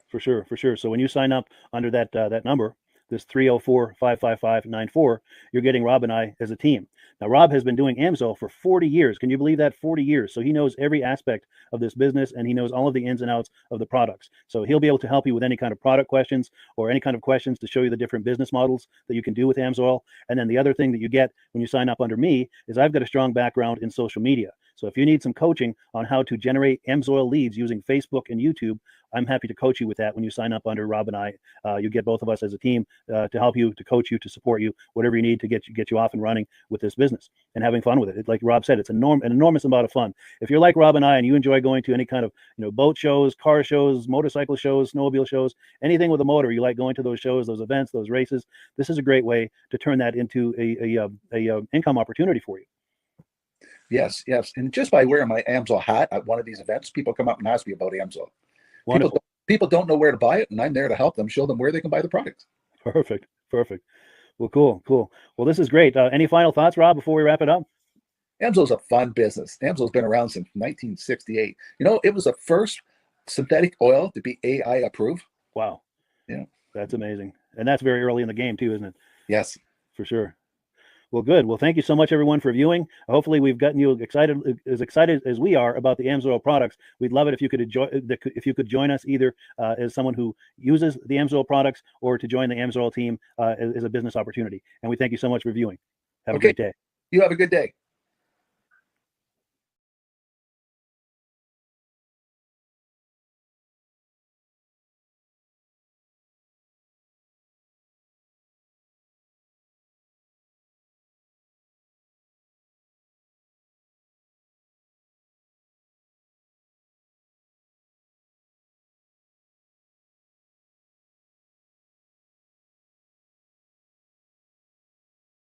For sure. So when you sign up under that number, this 304-555-94, you're getting Rob and I as a team. Now, Rob has been doing AMSOIL for 40 years. Can you believe that? 40 years. So he knows every aspect of this business, and he knows all of the ins and outs of the products. So he'll be able to help you with any kind of product questions or any kind of questions to show you the different business models that you can do with AMSOIL. And then the other thing that you get when you sign up under me is I've got a strong background in social media. So if you need some coaching on how to generate AMSOIL leads using Facebook and YouTube, I'm happy to coach you with that when you sign up under Rob and I. You get both of us as a team to help you, to coach you, to support you, whatever you need to get you off and running with this business and having fun with it. Like Rob said, it's an enormous amount of fun. If you're like Rob and I and you enjoy going to any kind of boat shows, car shows, motorcycle shows, snowmobile shows, anything with a motor, you like going to those shows, those events, those races, this is a great way to turn that into a income opportunity for you. Yes. And just by wearing my AMSOIL hat at one of these events, people come up and ask me about AMSOIL. People don't know where to buy it, and I'm there to help them, show them where they can buy the products. Perfect. Well, cool. Well, this is great. Any final thoughts, Rob, before we wrap it up? AMSOIL's a fun business. AMSOIL's been around since 1968. It was the first synthetic oil to be AI approved. Wow. Yeah. That's amazing. And that's very early in the game too, isn't it? Yes. For sure. Well, good. Well, thank you so much, everyone, for viewing. Hopefully, we've gotten you excited as we are about the AMSOIL products. We'd love it if you could join us either as someone who uses the AMSOIL products or to join the AMSOIL team as a business opportunity. And we thank you so much for viewing. Have a great day. You have a good day.